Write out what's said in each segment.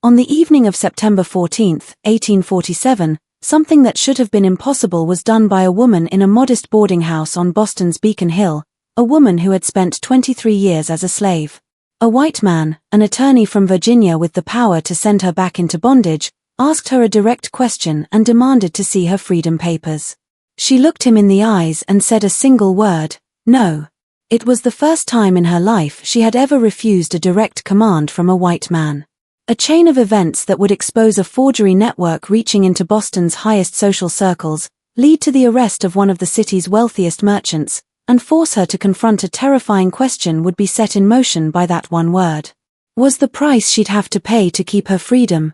On the evening of September 14, 1847, something that should have been impossible was done by a woman in a modest boarding house on Boston's Beacon Hill, a woman who had spent 23 years as a slave. A white man, an attorney from Virginia with the power to send her back into bondage, asked her a direct question and demanded to see her freedom papers. She looked him in the eyes and said a single word, "No." It was the first time in her life she had ever refused a direct command from a white man. A chain of events that would expose a forgery network reaching into Boston's highest social circles, lead to the arrest of one of the city's wealthiest merchants, and force her to confront a terrifying question would be set in motion by that one word. Was the price she'd have to pay to keep her freedom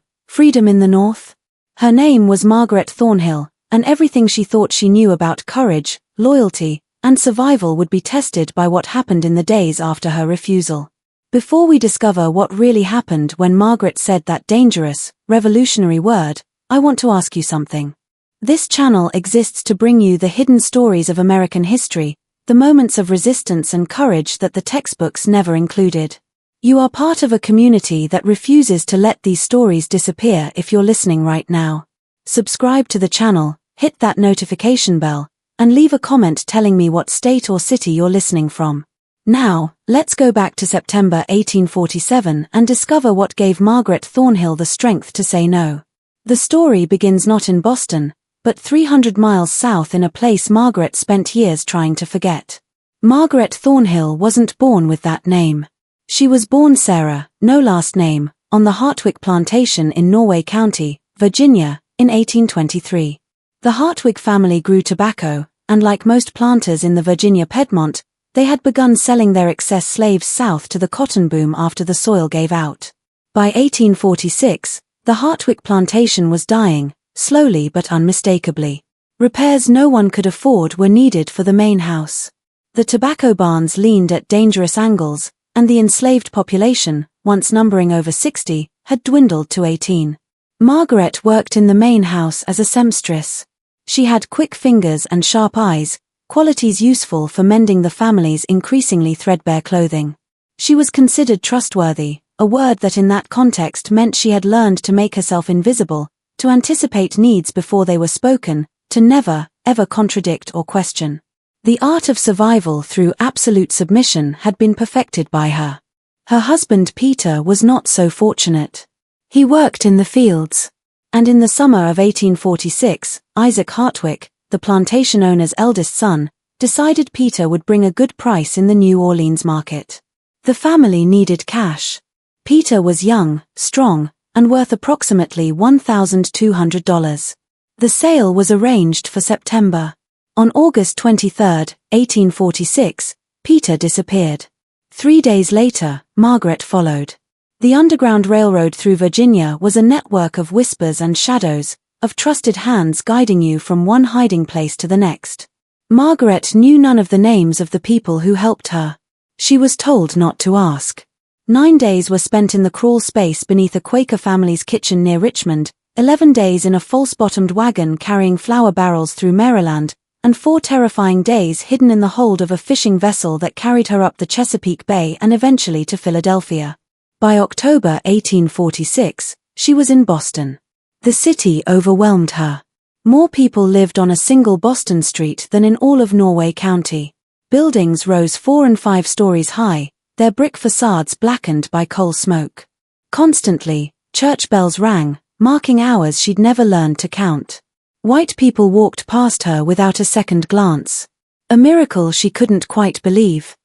in the North? Her name was Margaret Thornhill, and everything she thought she knew about courage, loyalty, and survival would be tested by what happened in the days after her refusal. Before we discover what really happened when Margaret said that dangerous, revolutionary word, I want to ask you something. This channel exists to bring you the hidden stories of American history, the moments of resistance and courage that the textbooks never included. You are part of a community that refuses to let these stories disappear. If you're listening right now, subscribe to the channel, hit that notification bell, and leave a comment telling me what state or city you're listening from. Now, let's go back to September 1847 and discover what gave Margaret Thornhill the strength to say no. The story begins not in Boston, but 300 miles south in a place Margaret spent years trying to forget. Margaret Thornhill wasn't born with that name. She was born Sarah, no last name, on the Hartwick plantation in Norway County, Virginia, in 1823. The Hartwick family grew tobacco, and like most planters in the Virginia Piedmont, they had begun selling their excess slaves south to the cotton boom after the soil gave out. By 1846, the Hartwick plantation was dying, slowly but unmistakably. Repairs no one could afford were needed for the main house. The tobacco barns leaned at dangerous angles, and the enslaved population, once numbering over 60, had dwindled to 18. Margaret worked in the main house as a seamstress. She had quick fingers and sharp eyes, qualities useful for mending the family's increasingly threadbare clothing. She was considered trustworthy, a word that in that context meant she had learned to make herself invisible, to anticipate needs before they were spoken, to never, ever contradict or question. The art of survival through absolute submission had been perfected by her. Her husband Peter was not so fortunate. He worked in the fields. And in the summer of 1846, Isaac Hartwick, the plantation owner's eldest son, decided Peter would bring a good price in the New Orleans market. The family needed cash. Peter was young, strong, and worth approximately $1,200. The sale was arranged for September. On August 23, 1846, Peter disappeared. 3 days later, Margaret followed. The Underground Railroad through Virginia was a network of whispers and shadows, of trusted hands guiding you from one hiding place to the next. Margaret knew none of the names of the people who helped her. She was told not to ask. 9 days were spent in the crawl space beneath a Quaker family's kitchen near Richmond, 11 days in a false-bottomed wagon carrying flour barrels through Maryland, and 4 terrifying days hidden in the hold of a fishing vessel that carried her up the Chesapeake Bay and eventually to Philadelphia. By October 1846, she was in Boston. The city overwhelmed her. More people lived on a single Boston street than in all of Norway County. Buildings rose 4 and 5 stories high, their brick facades blackened by coal smoke. Constantly, church bells rang, marking hours she'd never learned to count. White people walked past her without a second glance. A miracle she couldn't quite believe.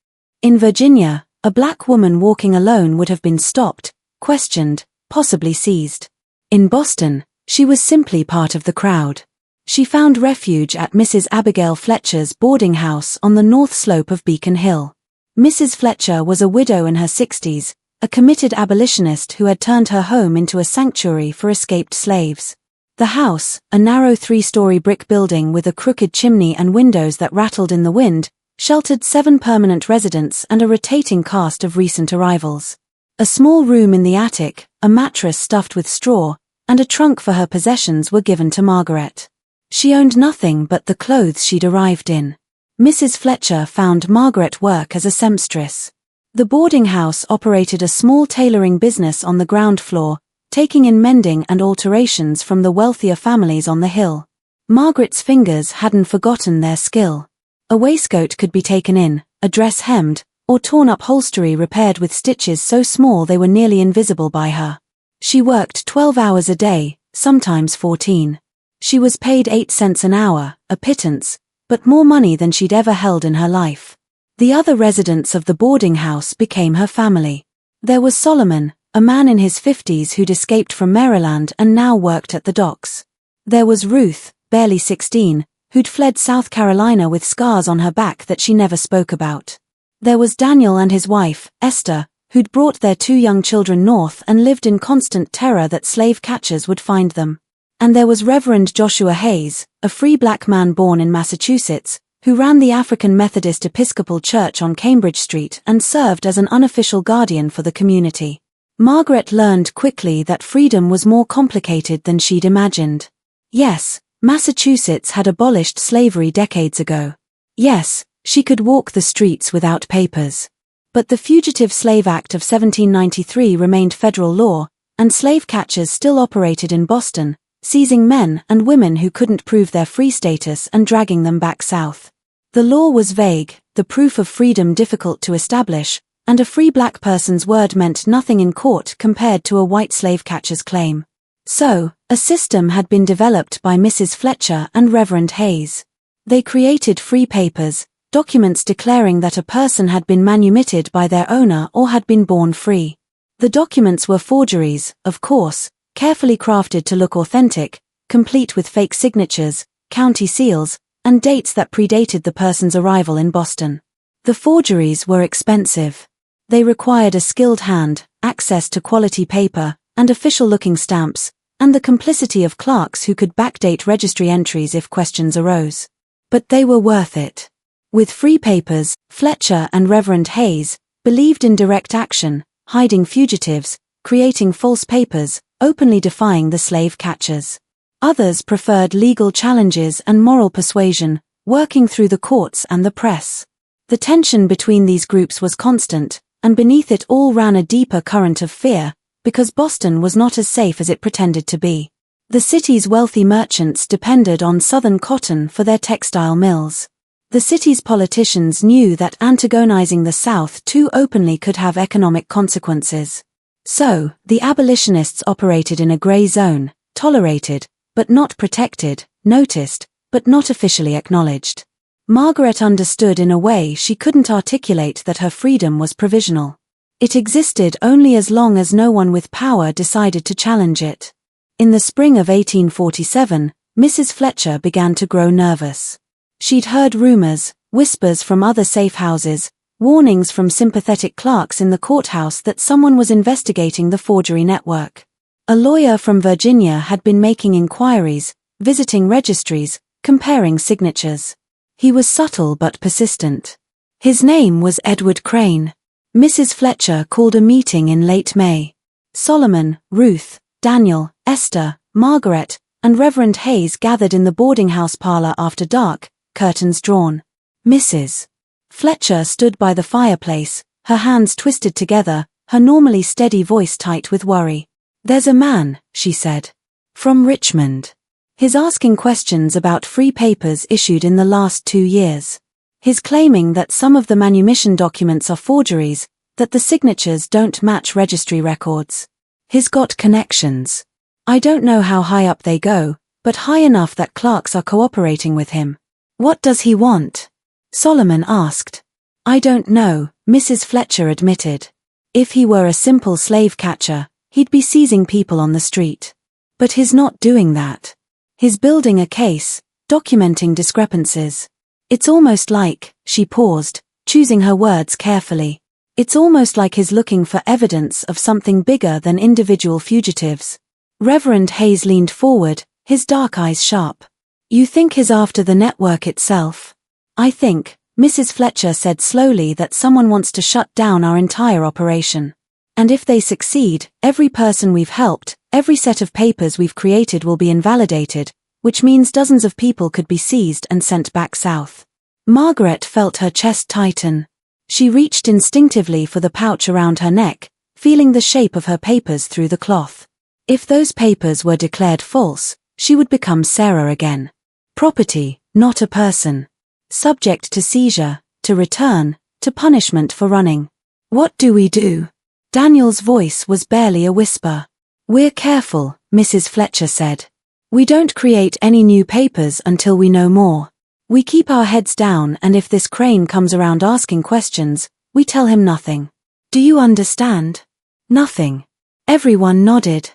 In Virginia, a black woman walking alone would have been stopped, questioned, possibly seized. In Boston, she was simply part of the crowd. She found refuge at Mrs. Abigail Fletcher's boarding house on the north slope of Beacon Hill. Mrs. Fletcher was a widow in her 60s, a committed abolitionist who had turned her home into a sanctuary for escaped slaves. The house, a narrow 3-story brick building with a crooked chimney and windows that rattled in the wind, sheltered 7 permanent residents and a rotating cast of recent arrivals. A small room in the attic, a mattress stuffed with straw, and a trunk for her possessions were given to Margaret. She owned nothing but the clothes she'd arrived in. Mrs. Fletcher found Margaret work as a seamstress. The boarding house operated a small tailoring business on the ground floor, taking in mending and alterations from the wealthier families on the hill. Margaret's fingers hadn't forgotten their skill. A waistcoat could be taken in, a dress hemmed, or torn upholstery repaired with stitches so small they were nearly invisible by her. She worked 12 hours a day, sometimes 14. She was paid 8 cents an hour, a pittance, but more money than she'd ever held in her life. The other residents of the boarding house became her family. There was Solomon, a man in his 50s who'd escaped from Maryland and now worked at the docks. There was Ruth, barely 16, who'd fled South Carolina with scars on her back that she never spoke about. There was Daniel and his wife, Esther, who'd brought their 2 young children north and lived in constant terror that slave catchers would find them. And there was Reverend Joshua Hayes, a free black man born in Massachusetts, who ran the African Methodist Episcopal Church on Cambridge Street and served as an unofficial guardian for the community. Margaret learned quickly that freedom was more complicated than she'd imagined. Yes, Massachusetts had abolished slavery decades ago. Yes, she could walk the streets without papers. But the Fugitive Slave Act of 1793 remained federal law, and slave catchers still operated in Boston, seizing men and women who couldn't prove their free status and dragging them back south. The law was vague, the proof of freedom difficult to establish, and a free black person's word meant nothing in court compared to a white slave catcher's claim. So, a system had been developed by Mrs. Fletcher and Reverend Hayes. They created free papers, documents declaring that a person had been manumitted by their owner or had been born free. The documents were forgeries, of course, carefully crafted to look authentic, complete with fake signatures, county seals, and dates that predated the person's arrival in Boston. The forgeries were expensive. They required a skilled hand, access to quality paper, and official-looking stamps, and the complicity of clerks who could backdate registry entries if questions arose. But they were worth it. With free papers, Fletcher and Reverend Hayes believed in direct action, hiding fugitives, creating false papers, openly defying the slave catchers. Others preferred legal challenges and moral persuasion, working through the courts and the press. The tension between these groups was constant, and beneath it all ran a deeper current of fear, because Boston was not as safe as it pretended to be. The city's wealthy merchants depended on Southern cotton for their textile mills. The city's politicians knew that antagonizing the South too openly could have economic consequences. So, the abolitionists operated in a gray zone, tolerated, but not protected, noticed, but not officially acknowledged. Margaret understood in a way she couldn't articulate that her freedom was provisional. It existed only as long as no one with power decided to challenge it. In the spring of 1847, Mrs. Fletcher began to grow nervous. She'd heard rumors, whispers from other safe houses, warnings from sympathetic clerks in the courthouse that someone was investigating the forgery network. A lawyer from Virginia had been making inquiries, visiting registries, comparing signatures. He was subtle but persistent. His name was Edward Crane. Mrs. Fletcher called a meeting in late May. Solomon, Ruth, Daniel, Esther, Margaret, and Reverend Hayes gathered in the boarding house parlor after dark, curtains drawn. Mrs. Fletcher stood by the fireplace, her hands twisted together, her normally steady voice tight with worry. "There's a man," she said. "From Richmond. He's asking questions about free papers issued in the last 2 years. He's claiming that some of the manumission documents are forgeries, that the signatures don't match registry records. He's got connections. I don't know how high up they go, but high enough that clerks are cooperating with him." "What does he want?" Solomon asked. "I don't know," Mrs. Fletcher admitted. "If he were a simple slave catcher, he'd be seizing people on the street. But he's not doing that. He's building a case, documenting discrepancies. It's almost like," she paused, choosing her words carefully. "It's almost like he's looking for evidence of something bigger than individual fugitives." Reverend Hayes leaned forward, his dark eyes sharp. "You think he's after the network itself?" "I think," Mrs. Fletcher said slowly, "that someone wants to shut down our entire operation. And if they succeed, every person we've helped, every set of papers we've created will be invalidated, which means dozens of people could be seized and sent back south." Margaret felt her chest tighten. She reached instinctively for the pouch around her neck, feeling the shape of her papers through the cloth. If those papers were declared false, she would become Sarah again. Property, not a person. Subject to seizure, to return, to punishment for running. What do we do? Daniel's voice was barely a whisper. We're careful, Mrs. Fletcher said. We don't create any new papers until we know more. We keep our heads down, and if this Crane comes around asking questions, we tell him nothing. Do you understand? Nothing. Everyone nodded.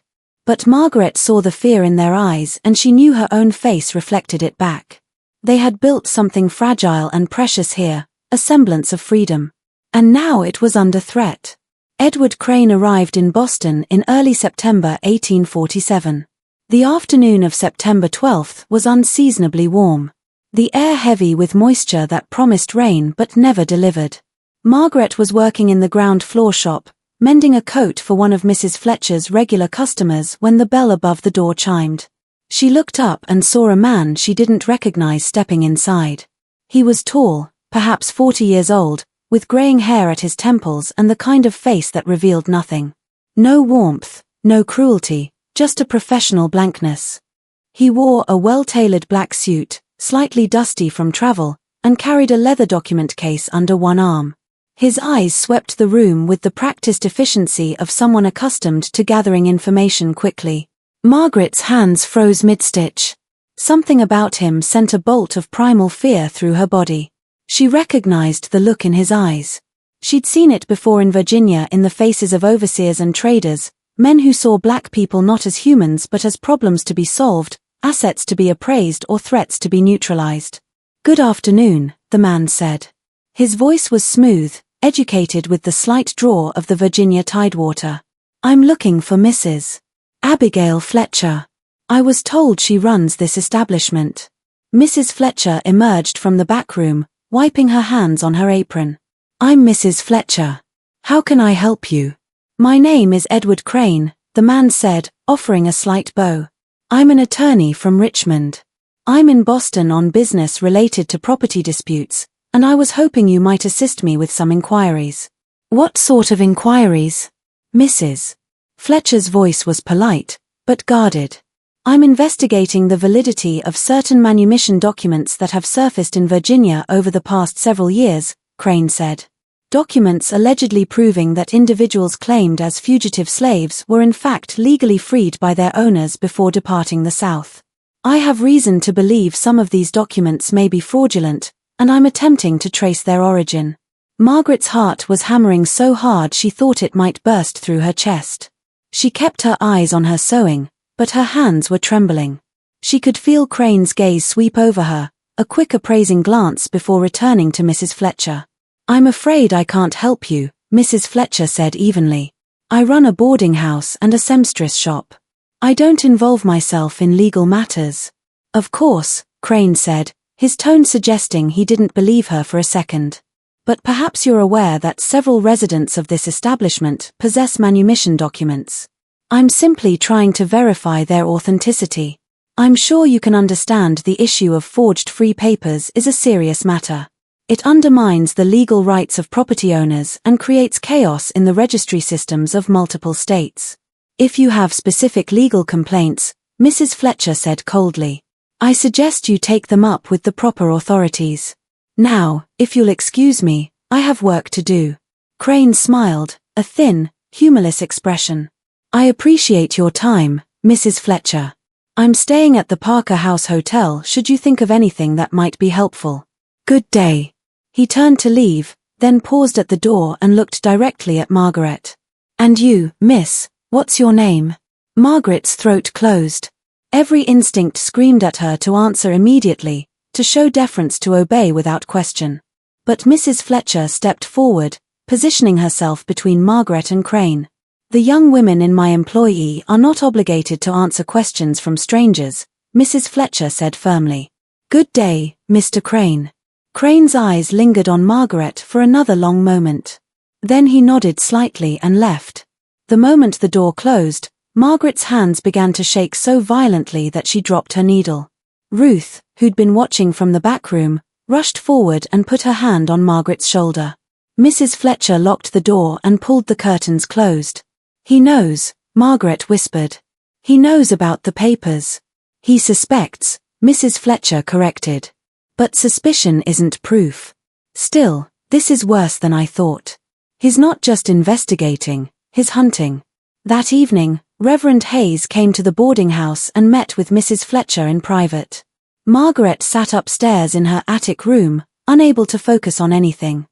But Margaret saw the fear in their eyes, and she knew her own face reflected it back. They had built something fragile and precious here, a semblance of freedom. And now it was under threat. Edward Crane arrived in Boston in early September 1847. The afternoon of September 12th was unseasonably warm. The air heavy with moisture that promised rain but never delivered. Margaret was working in the ground floor shop, mending a coat for one of Mrs. Fletcher's regular customers when the bell above the door chimed. She looked up and saw a man she didn't recognize stepping inside. He was tall, perhaps 40 years old, with graying hair at his temples and the kind of face that revealed nothing. No warmth, no cruelty, just a professional blankness. He wore a well-tailored black suit, slightly dusty from travel, and carried a leather document case under one arm. His eyes swept the room with the practiced efficiency of someone accustomed to gathering information quickly. Margaret's hands froze mid-stitch. Something about him sent a bolt of primal fear through her body. She recognized the look in his eyes. She'd seen it before in Virginia in the faces of overseers and traders, men who saw black people not as humans but as problems to be solved, assets to be appraised or threats to be neutralized. "Good afternoon," the man said. His voice was smooth, educated with the slight drawl of the Virginia tidewater. "I'm looking for Mrs. Abigail Fletcher. I was told she runs this establishment." Mrs. Fletcher emerged from the back room, wiping her hands on her apron. "I'm Mrs. Fletcher. How can I help you?" "My name is Edward Crane," the man said, offering a slight bow. "I'm an attorney from Richmond. I'm in Boston on business related to property disputes, and I was hoping you might assist me with some inquiries." "What sort of inquiries?" Mrs. Fletcher's voice was polite, but guarded. "I'm investigating the validity of certain manumission documents that have surfaced in Virginia over the past several years," Crane said. "Documents allegedly proving that individuals claimed as fugitive slaves were in fact legally freed by their owners before departing the South. I have reason to believe some of these documents may be fraudulent, and I'm attempting to trace their origin." Margaret's heart was hammering so hard she thought it might burst through her chest. She kept her eyes on her sewing, but her hands were trembling. She could feel Crane's gaze sweep over her, a quick appraising glance before returning to Mrs. Fletcher. "I'm afraid I can't help you," Mrs. Fletcher said evenly. "I run a boarding house and a seamstress shop. I don't involve myself in legal matters." "Of course," Crane said, his tone suggesting he didn't believe her for a second. "But perhaps you're aware that several residents of this establishment possess manumission documents. I'm simply trying to verify their authenticity. I'm sure you can understand the issue of forged free papers is a serious matter. It undermines the legal rights of property owners and creates chaos in the registry systems of multiple states. If you have specific legal complaints," Mrs. Fletcher said coldly, "I suggest you take them up with the proper authorities. Now, if you'll excuse me, I have work to do." Crane smiled, a thin, humorless expression. "I appreciate your time, Mrs. Fletcher. I'm staying at the Parker House Hotel should you think of anything that might be helpful. Good day." He turned to leave, then paused at the door and looked directly at Margaret. "And you, miss, what's your name?" Margaret's throat closed. Every instinct screamed at her to answer immediately, to show deference, to obey without question. But Mrs. Fletcher stepped forward, positioning herself between Margaret and Crane. "The young women in my employee are not obligated to answer questions from strangers," Mrs. Fletcher said firmly. "Good day, Mr. Crane." Crane's eyes lingered on Margaret for another long moment. Then he nodded slightly and left. The moment the door closed, Margaret's hands began to shake so violently that she dropped her needle. Ruth, who'd been watching from the back room, rushed forward and put her hand on Margaret's shoulder. Mrs. Fletcher locked the door and pulled the curtains closed. "He knows," Margaret whispered. He knows about the papers. He suspects, Mrs. Fletcher corrected. But suspicion isn't proof. Still, this is worse than I thought. He's not just investigating, he's hunting. That evening, Reverend Hayes came to the boarding house and met with Mrs. Fletcher in private. Margaret sat upstairs in her attic room, unable to focus on anything.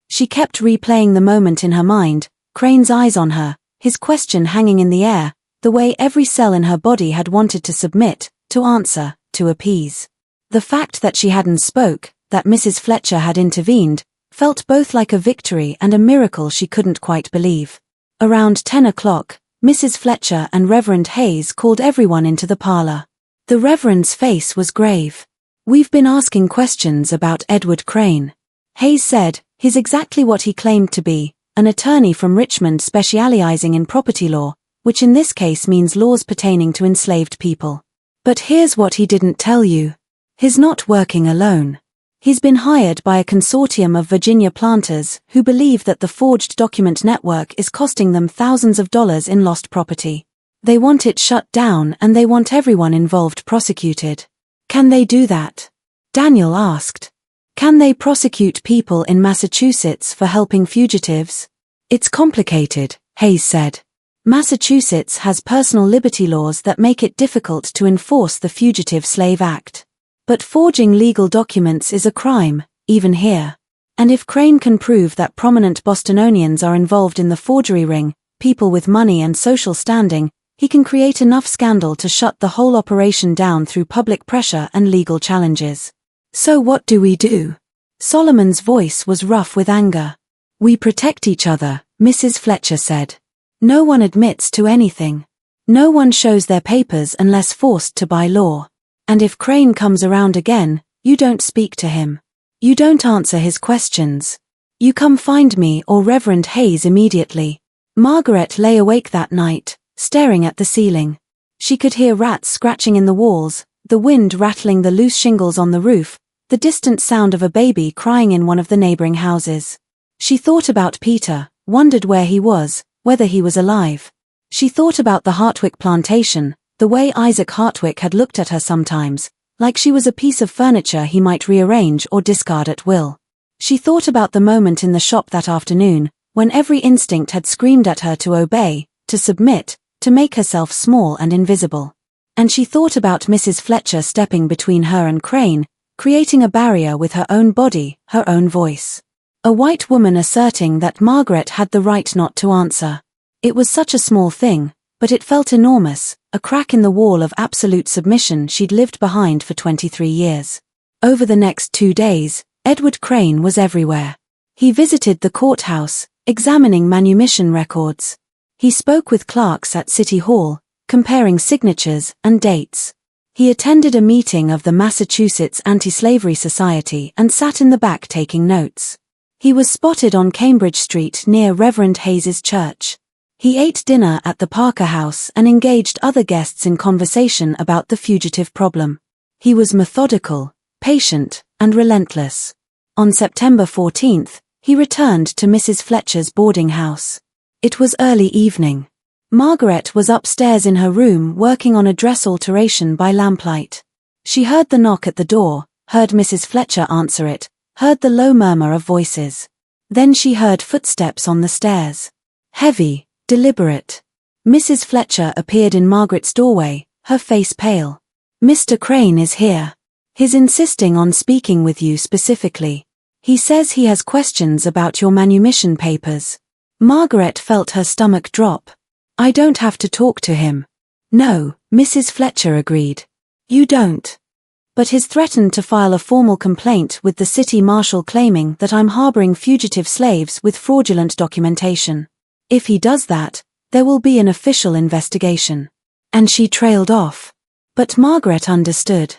She kept replaying the moment in her mind, Crane's eyes on her, his question hanging in the air, the way every cell in her body had wanted to submit, to answer, to appease. The fact that she hadn't spoke, that Mrs. Fletcher had intervened, felt both like a victory and a miracle she couldn't quite believe. Around 10 o'clock, Mrs. Fletcher and Reverend Hayes called everyone into the parlor. The Reverend's face was grave. "We've been asking questions about Edward Crane," Hayes said. "He's exactly what he claimed to be, an attorney from Richmond specializing in property law, which in this case means laws pertaining to enslaved people. But here's what he didn't tell you. He's not working alone. He's been hired by a consortium of Virginia planters who believe that the forged document network is costing them thousands of dollars in lost property. They want it shut down and they want everyone involved prosecuted." "Can they do that?" Daniel asked. "Can they prosecute people in Massachusetts for helping fugitives?" "It's complicated," Hayes said. "Massachusetts has personal liberty laws that make it difficult to enforce the Fugitive Slave Act. But forging legal documents is a crime, even here. And if Crane can prove that prominent Bostonians are involved in the forgery ring, people with money and social standing, he can create enough scandal to shut the whole operation down through public pressure and legal challenges. So what do we do?" Solomon's voice was rough with anger. "We protect each other," Mrs. Fletcher said. "No one admits to anything. No one shows their papers unless forced to by law. And if Crane comes around again, you don't speak to him. You don't answer his questions. You come find me or Reverend Hayes immediately." Margaret lay awake that night, staring at the ceiling. She could hear rats scratching in the walls, the wind rattling the loose shingles on the roof, the distant sound of a baby crying in one of the neighboring houses. She thought about Peter, wondered where he was, whether he was alive. She thought about the Hartwick plantation, the way Isaac Hartwick had looked at her sometimes, like she was a piece of furniture he might rearrange or discard at will. She thought about the moment in the shop that afternoon, when every instinct had screamed at her to obey, to submit, to make herself small and invisible. And she thought about Mrs. Fletcher stepping between her and Crane, creating a barrier with her own body, her own voice. A white woman asserting that Margaret had the right not to answer. It was such a small thing, but it felt enormous, a crack in the wall of absolute submission she'd lived behind for 23 years. Over the next 2 days, Edward Crane was everywhere. He visited the courthouse, examining manumission records. He spoke with clerks at City Hall, comparing signatures and dates. He attended a meeting of the Massachusetts Anti-Slavery Society and sat in the back taking notes. He was spotted on Cambridge Street near Reverend Hayes's church. He ate dinner at the Parker House and engaged other guests in conversation about the fugitive problem. He was methodical, patient, and relentless. On September 14th, he returned to Mrs. Fletcher's boarding house. It was early evening. Margaret was upstairs in her room working on a dress alteration by lamplight. She heard the knock at the door, heard Mrs. Fletcher answer it, heard the low murmur of voices. Then she heard footsteps on the stairs. Heavy, deliberate. Mrs. Fletcher appeared in Margaret's doorway, her face pale. "Mr. Crane is here. He's insisting on speaking with you specifically. He says he has questions about your manumission papers." Margaret felt her stomach drop. "I don't have to talk to him." "No," Mrs. Fletcher agreed. "You don't. But he's threatened to file a formal complaint with the city marshal claiming that I'm harboring fugitive slaves with fraudulent documentation. If he does that, there will be an official investigation." And she trailed off. But Margaret understood.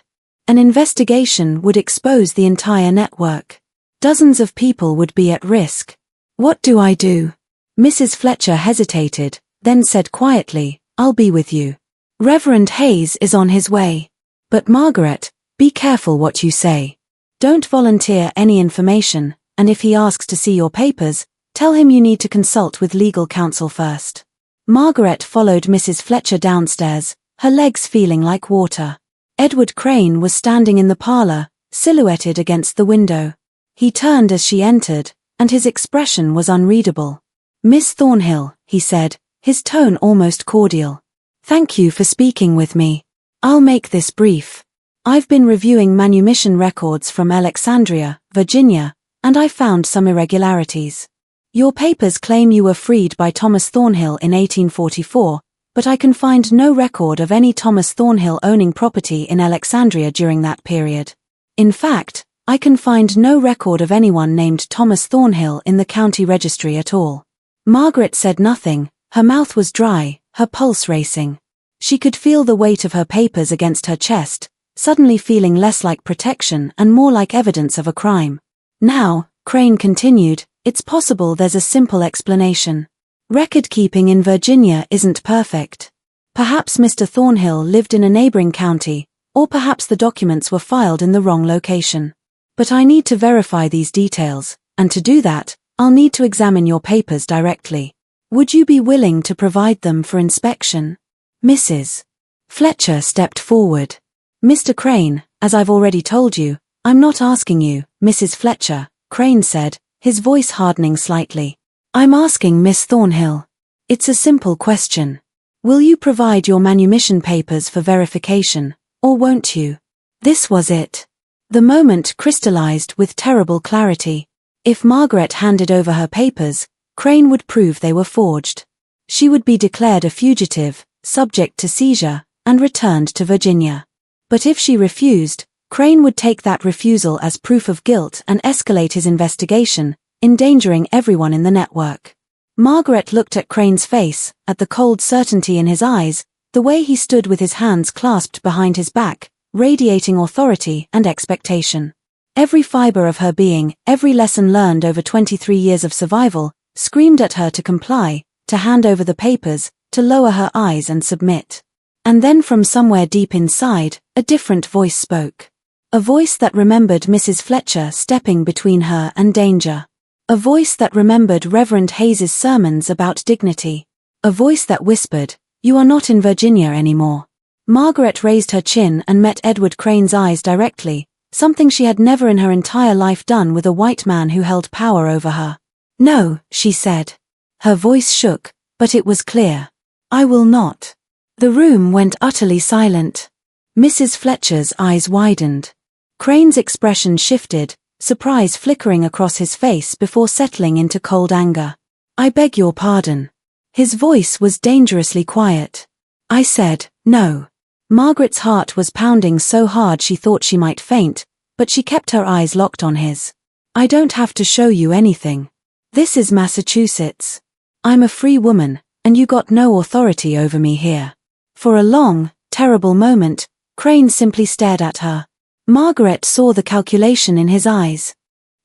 An investigation would expose the entire network. Dozens of people would be at risk. "What do I do?" Mrs. Fletcher hesitated, then said quietly, "I'll be with you. Reverend Hayes is on his way. But Margaret, be careful what you say. Don't volunteer any information, and if he asks to see your papers, tell him you need to consult with legal counsel first." Margaret followed Mrs. Fletcher downstairs, her legs feeling like water. Edward Crane was standing in the parlor, silhouetted against the window. He turned as she entered, and his expression was unreadable. "Miss Thornhill," he said, his tone almost cordial. "Thank you for speaking with me. I'll make this brief. I've been reviewing manumission records from Alexandria, Virginia, and I found some irregularities. Your papers claim you were freed by Thomas Thornhill in 1844, but I can find no record of any Thomas Thornhill owning property in Alexandria during that period. In fact, I can find no record of anyone named Thomas Thornhill in the county registry at all." Margaret said nothing, her mouth was dry, her pulse racing. She could feel the weight of her papers against her chest, suddenly feeling less like protection and more like evidence of a crime. "Now," Crane continued, "it's possible there's a simple explanation. Record-keeping in Virginia isn't perfect. Perhaps Mr. Thornhill lived in a neighboring county, or perhaps the documents were filed in the wrong location. But I need to verify these details, and to do that, I'll need to examine your papers directly. Would you be willing to provide them for inspection?" Mrs. Fletcher stepped forward. "Mr. Crane, as I've already told you, I'm not asking you, Mrs. Fletcher," Crane said, his voice hardening slightly. "I'm asking Miss Thornhill. It's a simple question. Will you provide your manumission papers for verification, or won't you?" This was it. The moment crystallized with terrible clarity. If Margaret handed over her papers, Crane would prove they were forged. She would be declared a fugitive, subject to seizure, and returned to Virginia. But if she refused, Crane would take that refusal as proof of guilt and escalate his investigation, endangering everyone in the network. Margaret looked at Crane's face, at the cold certainty in his eyes, the way he stood with his hands clasped behind his back, radiating authority and expectation. Every fiber of her being, every lesson learned over 23 years of survival, screamed at her to comply, to hand over the papers, to lower her eyes and submit. And then from somewhere deep inside, a different voice spoke. A voice that remembered Mrs. Fletcher stepping between her and danger. A voice that remembered Reverend Hayes's sermons about dignity. A voice that whispered, "You are not in Virginia anymore." Margaret raised her chin and met Edward Crane's eyes directly, something she had never in her entire life done with a white man who held power over her. "No," she said. Her voice shook, but it was clear. "I will not." The room went utterly silent. Mrs. Fletcher's eyes widened. Crane's expression shifted, surprise flickering across his face before settling into cold anger. "I beg your pardon." His voice was dangerously quiet. "I said, no." Margaret's heart was pounding so hard she thought she might faint, but she kept her eyes locked on his. "I don't have to show you anything. This is Massachusetts. I'm a free woman, and you got no authority over me here." For a long, terrible moment, Crane simply stared at her. Margaret saw the calculation in his eyes.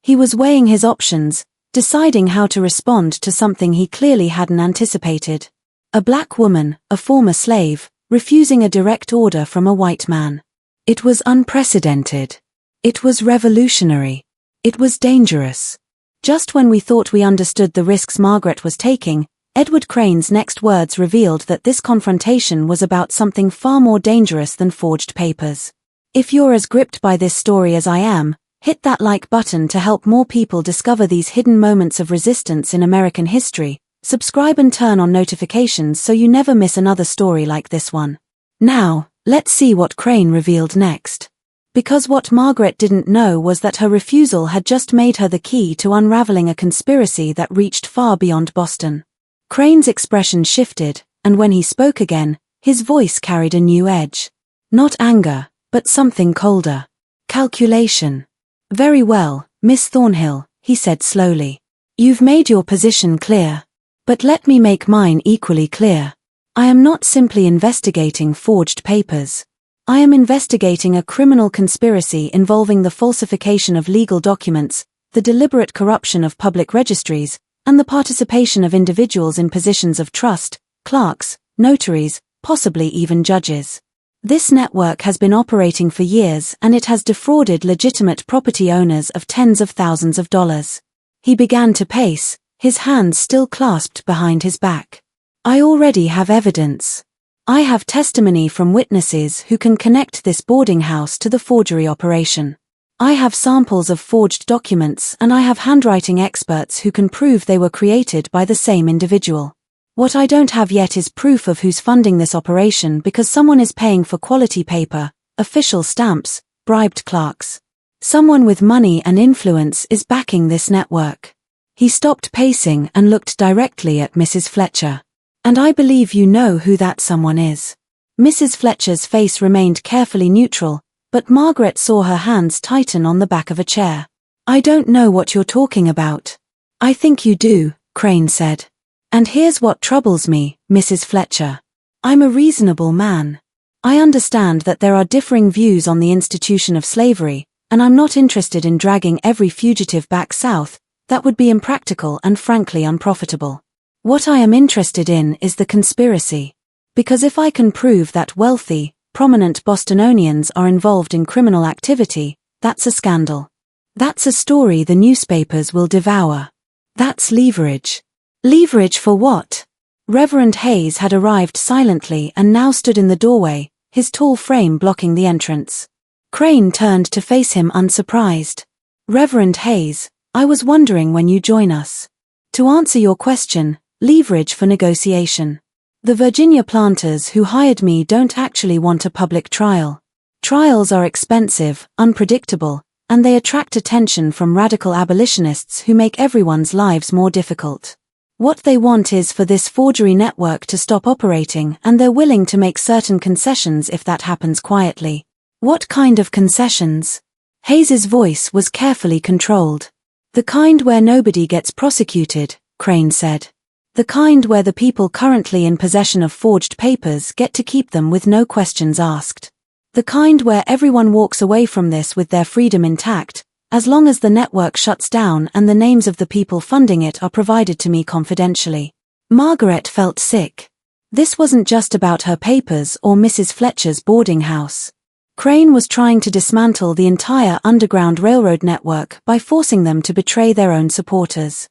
He was weighing his options, deciding how to respond to something he clearly hadn't anticipated. A black woman, a former slave, refusing a direct order from a white man. It was unprecedented. It was revolutionary. It was dangerous. Just when we thought we understood the risks Margaret was taking, Edward Crane's next words revealed that this confrontation was about something far more dangerous than forged papers. If you're as gripped by this story as I am, hit that like button to help more people discover these hidden moments of resistance in American history. Subscribe and turn on notifications so you never miss another story like this one. Now, let's see what Crane revealed next. Because what Margaret didn't know was that her refusal had just made her the key to unraveling a conspiracy that reached far beyond Boston. Crane's expression shifted, and when he spoke again, his voice carried a new edge. Not anger, but something colder. Calculation. "Very well, Miss Thornhill," he said slowly. "You've made your position clear. But let me make mine equally clear. I am not simply investigating forged papers. I am investigating a criminal conspiracy involving the falsification of legal documents, the deliberate corruption of public registries, and the participation of individuals in positions of trust, clerks, notaries, possibly even judges. This network has been operating for years and it has defrauded legitimate property owners of tens of thousands of dollars." He began to pace, his hands still clasped behind his back. "I already have evidence. I have testimony from witnesses who can connect this boarding house to the forgery operation. I have samples of forged documents and I have handwriting experts who can prove they were created by the same individual. What I don't have yet is proof of who's funding this operation because someone is paying for quality paper, official stamps, bribed clerks. Someone with money and influence is backing this network. He stopped pacing and looked directly at Mrs. Fletcher. And I believe you know who that someone is. Mrs. Fletcher's face remained carefully neutral, but Margaret saw her hands tighten on the back of a chair. I don't know what you're talking about. I think you do, Crane said. And here's what troubles me, Mrs. Fletcher. I'm a reasonable man. I understand that there are differing views on the institution of slavery, and I'm not interested in dragging every fugitive back south. That would be impractical and frankly unprofitable. What I am interested in is the conspiracy. Because if I can prove that wealthy, prominent Bostonians are involved in criminal activity, that's a scandal. That's a story the newspapers will devour. That's leverage. Leverage for what? Reverend Hayes had arrived silently and now stood in the doorway, his tall frame blocking the entrance. Crane turned to face him unsurprised. Reverend Hayes, I was wondering when you join us. To answer your question, leverage for negotiation. The Virginia planters who hired me don't actually want a public trial. Trials are expensive, unpredictable, and they attract attention from radical abolitionists who make everyone's lives more difficult. What they want is for this forgery network to stop operating, and they're willing to make certain concessions if that happens quietly. What kind of concessions? Hayes's voice was carefully controlled. The kind where nobody gets prosecuted, Crane said. The kind where the people currently in possession of forged papers get to keep them with no questions asked. The kind where everyone walks away from this with their freedom intact, as long as the network shuts down and the names of the people funding it are provided to me confidentially. Margaret felt sick. This wasn't just about her papers or Mrs. Fletcher's boarding house. Crane was trying to dismantle the entire Underground Railroad network by forcing them to betray their own supporters.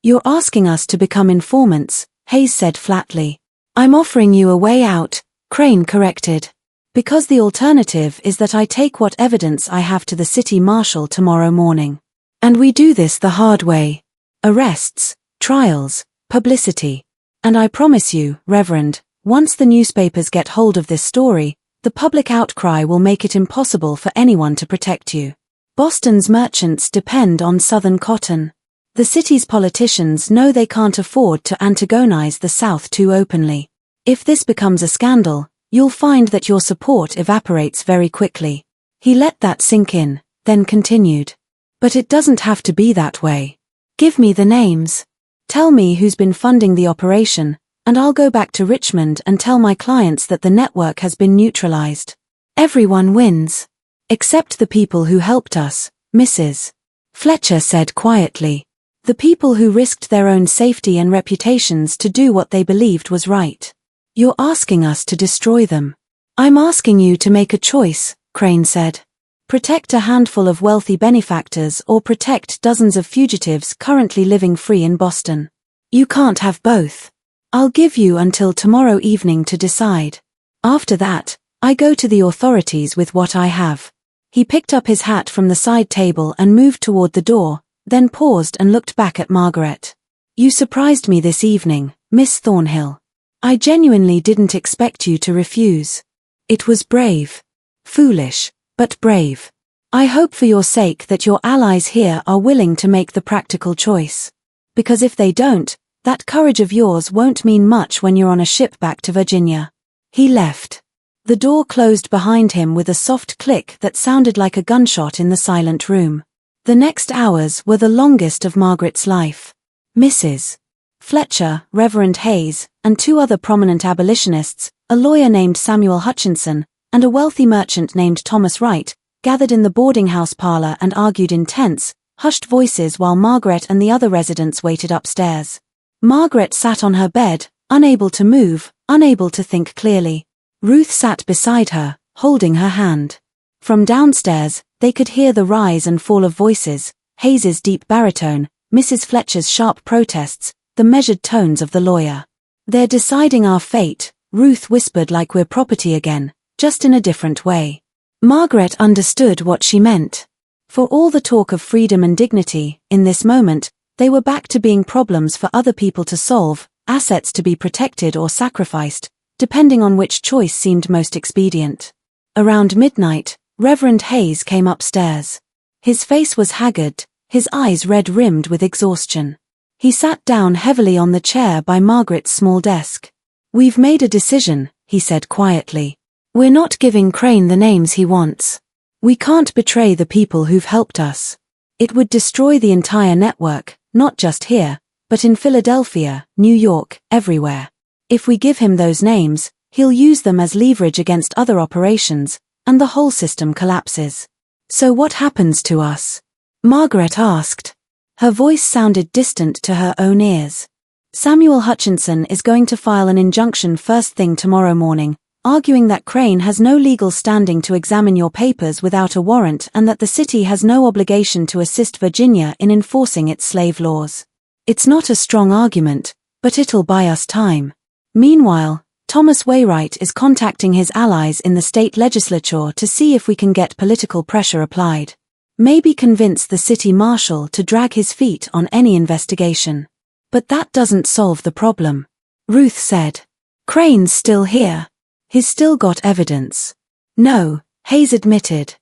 You're asking us to become informants, Hayes said flatly. I'm offering you a way out, Crane corrected. Because the alternative is that I take what evidence I have to the city marshal tomorrow morning. And we do this the hard way. Arrests, trials, publicity. And I promise you, Reverend, once the newspapers get hold of this story, the public outcry will make it impossible for anyone to protect you. Boston's merchants depend on Southern cotton. The city's politicians know they can't afford to antagonize the South too openly. If this becomes a scandal, you'll find that your support evaporates very quickly. He let that sink in, then continued. But it doesn't have to be that way. Give me the names. Tell me who's been funding the operation, and I'll go back to Richmond and tell my clients that the network has been neutralized. Everyone wins. Except the people who helped us, Mrs. Fletcher said quietly. The people who risked their own safety and reputations to do what they believed was right. You're asking us to destroy them. I'm asking you to make a choice, Crane said. Protect a handful of wealthy benefactors or protect dozens of fugitives currently living free in Boston. You can't have both. I'll give you until tomorrow evening to decide. After that, I go to the authorities with what I have. He picked up his hat from the side table and moved toward the door, then paused and looked back at Margaret. You surprised me this evening, Miss Thornhill. I genuinely didn't expect you to refuse. It was brave. Foolish, but brave. I hope for your sake that your allies here are willing to make the practical choice. Because if they don't, that courage of yours won't mean much when you're on a ship back to Virginia. He left. The door closed behind him with a soft click that sounded like a gunshot in the silent room. The next hours were the longest of Margaret's life. Mrs. Fletcher, Reverend Hayes, and two other prominent abolitionists, a lawyer named Samuel Hutchinson, and a wealthy merchant named Thomas Wright, gathered in the boarding house parlor and argued in tense, hushed voices while Margaret and the other residents waited upstairs. Margaret sat on her bed, unable to move, unable to think clearly. Ruth sat beside her, holding her hand. From downstairs, they could hear the rise and fall of voices, Hayes's deep baritone, Mrs. Fletcher's sharp protests, the measured tones of the lawyer. They're deciding our fate, Ruth whispered, like we're property again, just in a different way. Margaret understood what she meant. For all the talk of freedom and dignity, in this moment, they were back to being problems for other people to solve, assets to be protected or sacrificed, depending on which choice seemed most expedient. Around midnight, Reverend Hayes came upstairs. His face was haggard, his eyes red-rimmed with exhaustion. He sat down heavily on the chair by Margaret's small desk. "We've made a decision," he said quietly. "We're not giving Crane the names he wants. We can't betray the people who've helped us. It would destroy the entire network, not just here, but in Philadelphia, New York, everywhere. If we give him those names, he'll use them as leverage against other operations, and the whole system collapses. So what happens to us?" Margaret asked. Her voice sounded distant to her own ears. "Samuel Hutchinson is going to file an injunction first thing tomorrow morning, arguing that Crane has no legal standing to examine your papers without a warrant and that the city has no obligation to assist Virginia in enforcing its slave laws. It's not a strong argument, but it'll buy us time. Meanwhile, Thomas Wainwright is contacting his allies in the state legislature to see if we can get political pressure applied. Maybe convince the city marshal to drag his feet on any investigation. But that doesn't solve the problem," Ruth said. "Crane's still here. He's still got evidence." "No," Hayes admitted.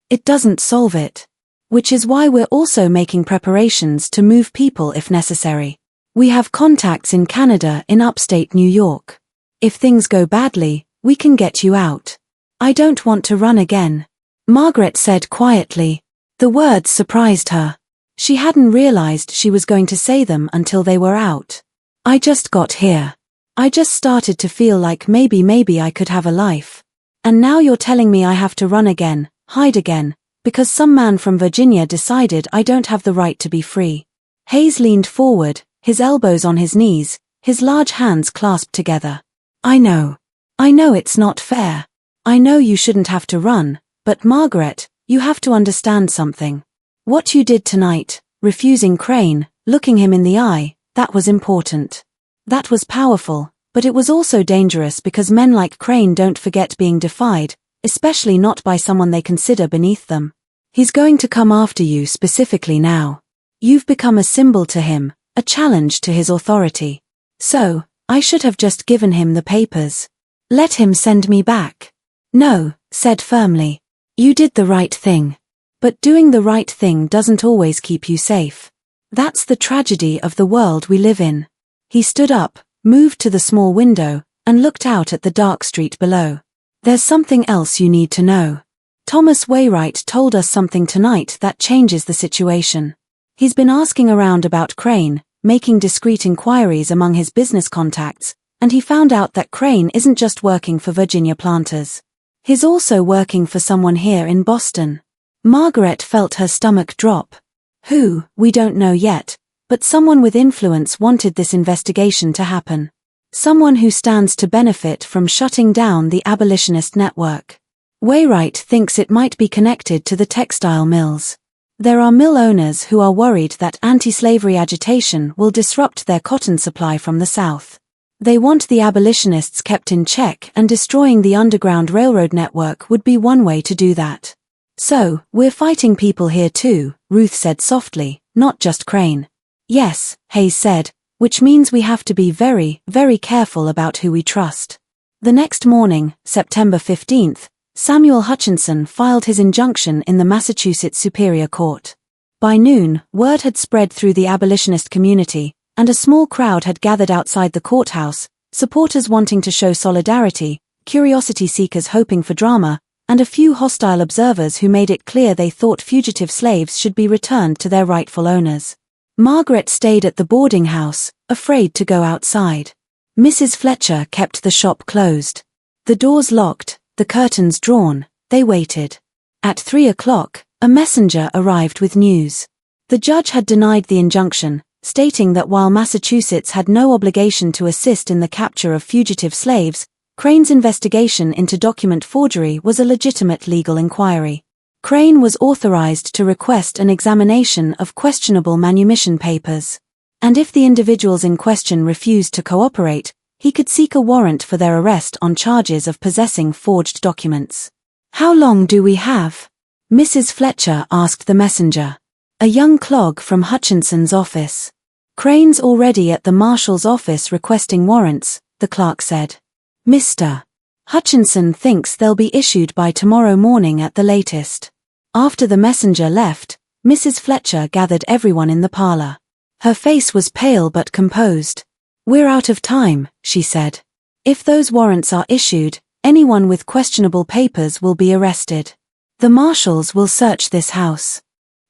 "It doesn't solve it. Which is why we're also making preparations to move people if necessary. We have contacts in Canada, in upstate New York. If things go badly, we can get you out." "I don't want to run again," Margaret said quietly. The words surprised her. She hadn't realized she was going to say them until they were out. "I just got here. I just started to feel like maybe I could have a life. And now you're telling me I have to run again, hide again, because some man from Virginia decided I don't have the right to be free." Hayes leaned forward, his elbows on his knees, his large hands clasped together. I know it's not fair. I know you shouldn't have to run, but Margaret, you have to understand something. What you did tonight, refusing Crane, looking him in the eye, that was important. That was powerful, but it was also dangerous because men like Crane don't forget being defied, especially not by someone they consider beneath them. He's going to come after you specifically now. You've become a symbol to him, a challenge to his authority. So, I should have just given him the papers. Let him send me back." "No," said firmly. "You did the right thing. But doing the right thing doesn't always keep you safe. That's the tragedy of the world we live in." He stood up, moved to the small window, and looked out at the dark street below. "There's something else you need to know. Thomas Wainwright told us something tonight that changes the situation. He's been asking around about Crane, making discreet inquiries among his business contacts, and he found out that Crane isn't just working for Virginia planters. He's also working for someone here in Boston." Margaret felt her stomach drop. Who, we don't know yet, but someone with influence wanted this investigation to happen. Someone who stands to benefit from shutting down the abolitionist network. Wainwright thinks it might be connected to the textile mills. There are mill owners who are worried that anti-slavery agitation will disrupt their cotton supply from the South. They want the abolitionists kept in check, and destroying the Underground Railroad network would be one way to do that. "So, we're fighting people here too," Ruth said softly, "not just Crane." "Yes," Hayes said, "which means we have to be very, very careful about who we trust." The next morning, September 15th, Samuel Hutchinson filed his injunction in the Massachusetts Superior Court. By noon, word had spread through the abolitionist community, and a small crowd had gathered outside the courthouse, supporters wanting to show solidarity, curiosity seekers hoping for drama, and a few hostile observers who made it clear they thought fugitive slaves should be returned to their rightful owners. Margaret stayed at the boarding house, afraid to go outside. Mrs. Fletcher kept the shop closed. The doors locked, the curtains drawn, they waited. At 3 o'clock, a messenger arrived with news. The judge had denied the injunction, stating that while Massachusetts had no obligation to assist in the capture of fugitive slaves, Crane's investigation into document forgery was a legitimate legal inquiry. Crane was authorized to request an examination of questionable manumission papers. And if the individuals in question refused to cooperate, He could seek a warrant for their arrest on charges of possessing forged documents. "How long do we have?" Mrs. Fletcher asked the messenger. "A young clog from Hutchinson's office." "Crane's already at the marshal's office requesting warrants," the clerk said. "Mr. Hutchinson thinks they'll be issued by tomorrow morning at the latest." After the messenger left, Mrs. Fletcher gathered everyone in the parlor. Her face was pale but composed. "We're out of time," she said. "If those warrants are issued, anyone with questionable papers will be arrested. The marshals will search this house.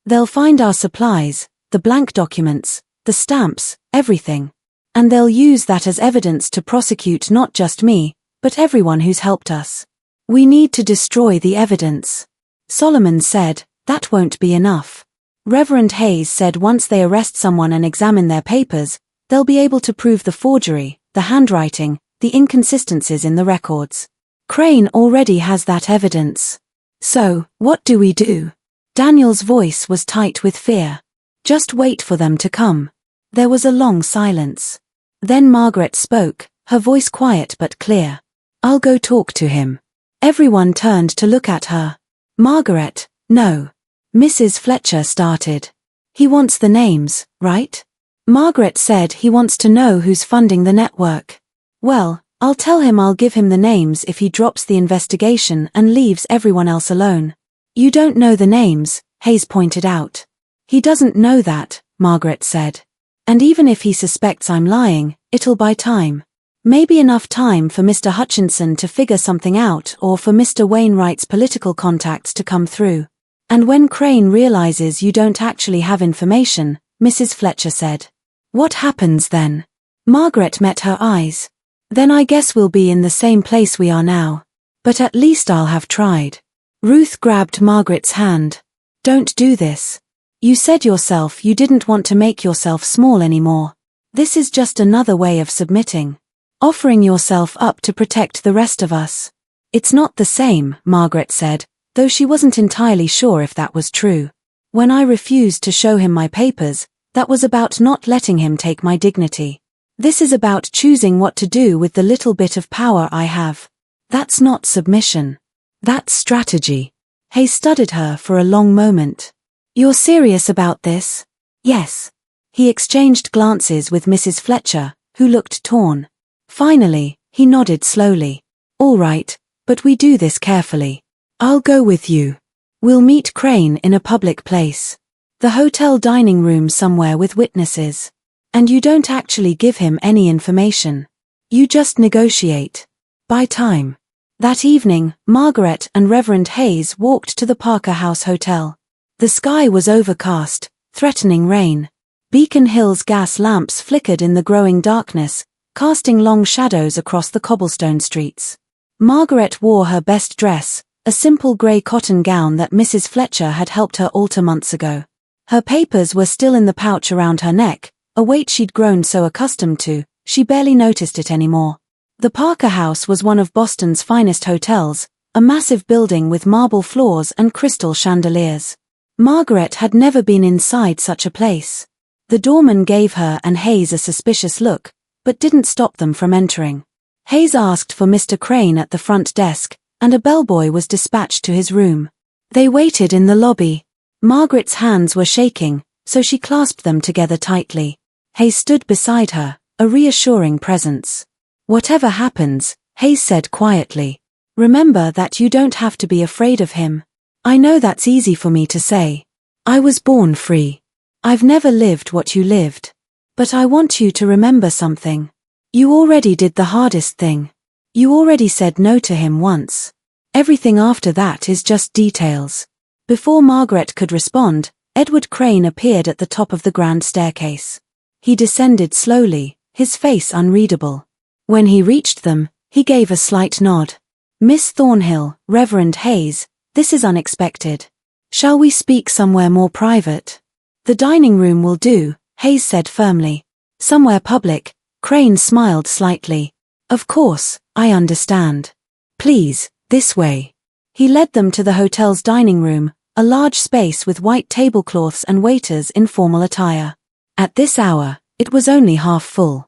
They'll find our supplies, the blank documents, the stamps, everything. And they'll use that as evidence to prosecute not just me, but everyone who's helped us. We need to destroy the evidence." Solomon said, "That won't be enough." Reverend Hayes said once they arrest someone and examine their papers, they'll be able to prove the forgery, the handwriting, the inconsistencies in the records. Crane already has that evidence. "So, what do we do?" Daniel's voice was tight with fear. "Just wait for them to come." There was a long silence. Then Margaret spoke, her voice quiet but clear. "I'll go talk to him." Everyone turned to look at her. "Margaret, no." Mrs. Fletcher started. "He wants the names, right?" Margaret said he wants to know who's funding the network. "Well, I'll tell him I'll give him the names if he drops the investigation and leaves everyone else alone." "You don't know the names," Hayes pointed out. "He doesn't know that," Margaret said. "And even if he suspects I'm lying, it'll buy time. Maybe enough time for Mr. Hutchinson to figure something out or for Mr. Wainwright's political contacts to come through. And when Crane realizes you don't actually have information," Mrs. Fletcher said. "What happens then?" Margaret met her eyes. "Then I guess we'll be in the same place we are now. But at least I'll have tried." Ruth grabbed Margaret's hand. "Don't do this. You said yourself you didn't want to make yourself small anymore. This is just another way of submitting. Offering yourself up to protect the rest of us." "It's not the same," Margaret said, though she wasn't entirely sure if that was true. "When I refused to show him my papers, that was about not letting him take my dignity. This is about choosing what to do with the little bit of power I have. That's not submission. That's strategy." Hayes studied her for a long moment. "You're serious about this?" "Yes." He exchanged glances with Mrs. Fletcher, who looked torn. Finally, he nodded slowly. "All right, but we do this carefully. I'll go with you. We'll meet Crane in a public place. The hotel dining room somewhere with witnesses. And you don't actually give him any information. You just negotiate. Buy time." That evening, Margaret and Reverend Hayes walked to the Parker House Hotel. The sky was overcast, threatening rain. Beacon Hill's gas lamps flickered in the growing darkness, casting long shadows across the cobblestone streets. Margaret wore her best dress, a simple grey cotton gown that Mrs. Fletcher had helped her alter months ago. Her papers were still in the pouch around her neck, a weight she'd grown so accustomed to, she barely noticed it anymore. The Parker House was one of Boston's finest hotels, a massive building with marble floors and crystal chandeliers. Margaret had never been inside such a place. The doorman gave her and Hayes a suspicious look, but didn't stop them from entering. Hayes asked for Mr. Crane at the front desk, and a bellboy was dispatched to his room. They waited in the lobby. Margaret's hands were shaking, so she clasped them together tightly. Hayes stood beside her, a reassuring presence. "Whatever happens," Hayes said quietly, "remember that you don't have to be afraid of him. I know that's easy for me to say. I was born free. I've never lived what you lived. But I want you to remember something. You already did the hardest thing. You already said no to him once. Everything after that is just details." Before Margaret could respond, Edward Crane appeared at the top of the grand staircase. He descended slowly, his face unreadable. When he reached them, he gave a slight nod. "Miss Thornhill, Reverend Hayes, this is unexpected. Shall we speak somewhere more private?" "The dining room will do," Hayes said firmly. "Somewhere public." Crane smiled slightly. "Of course, I understand. Please, this way." He led them to the hotel's dining room, a large space with white tablecloths and waiters in formal attire. At this hour, it was only half full.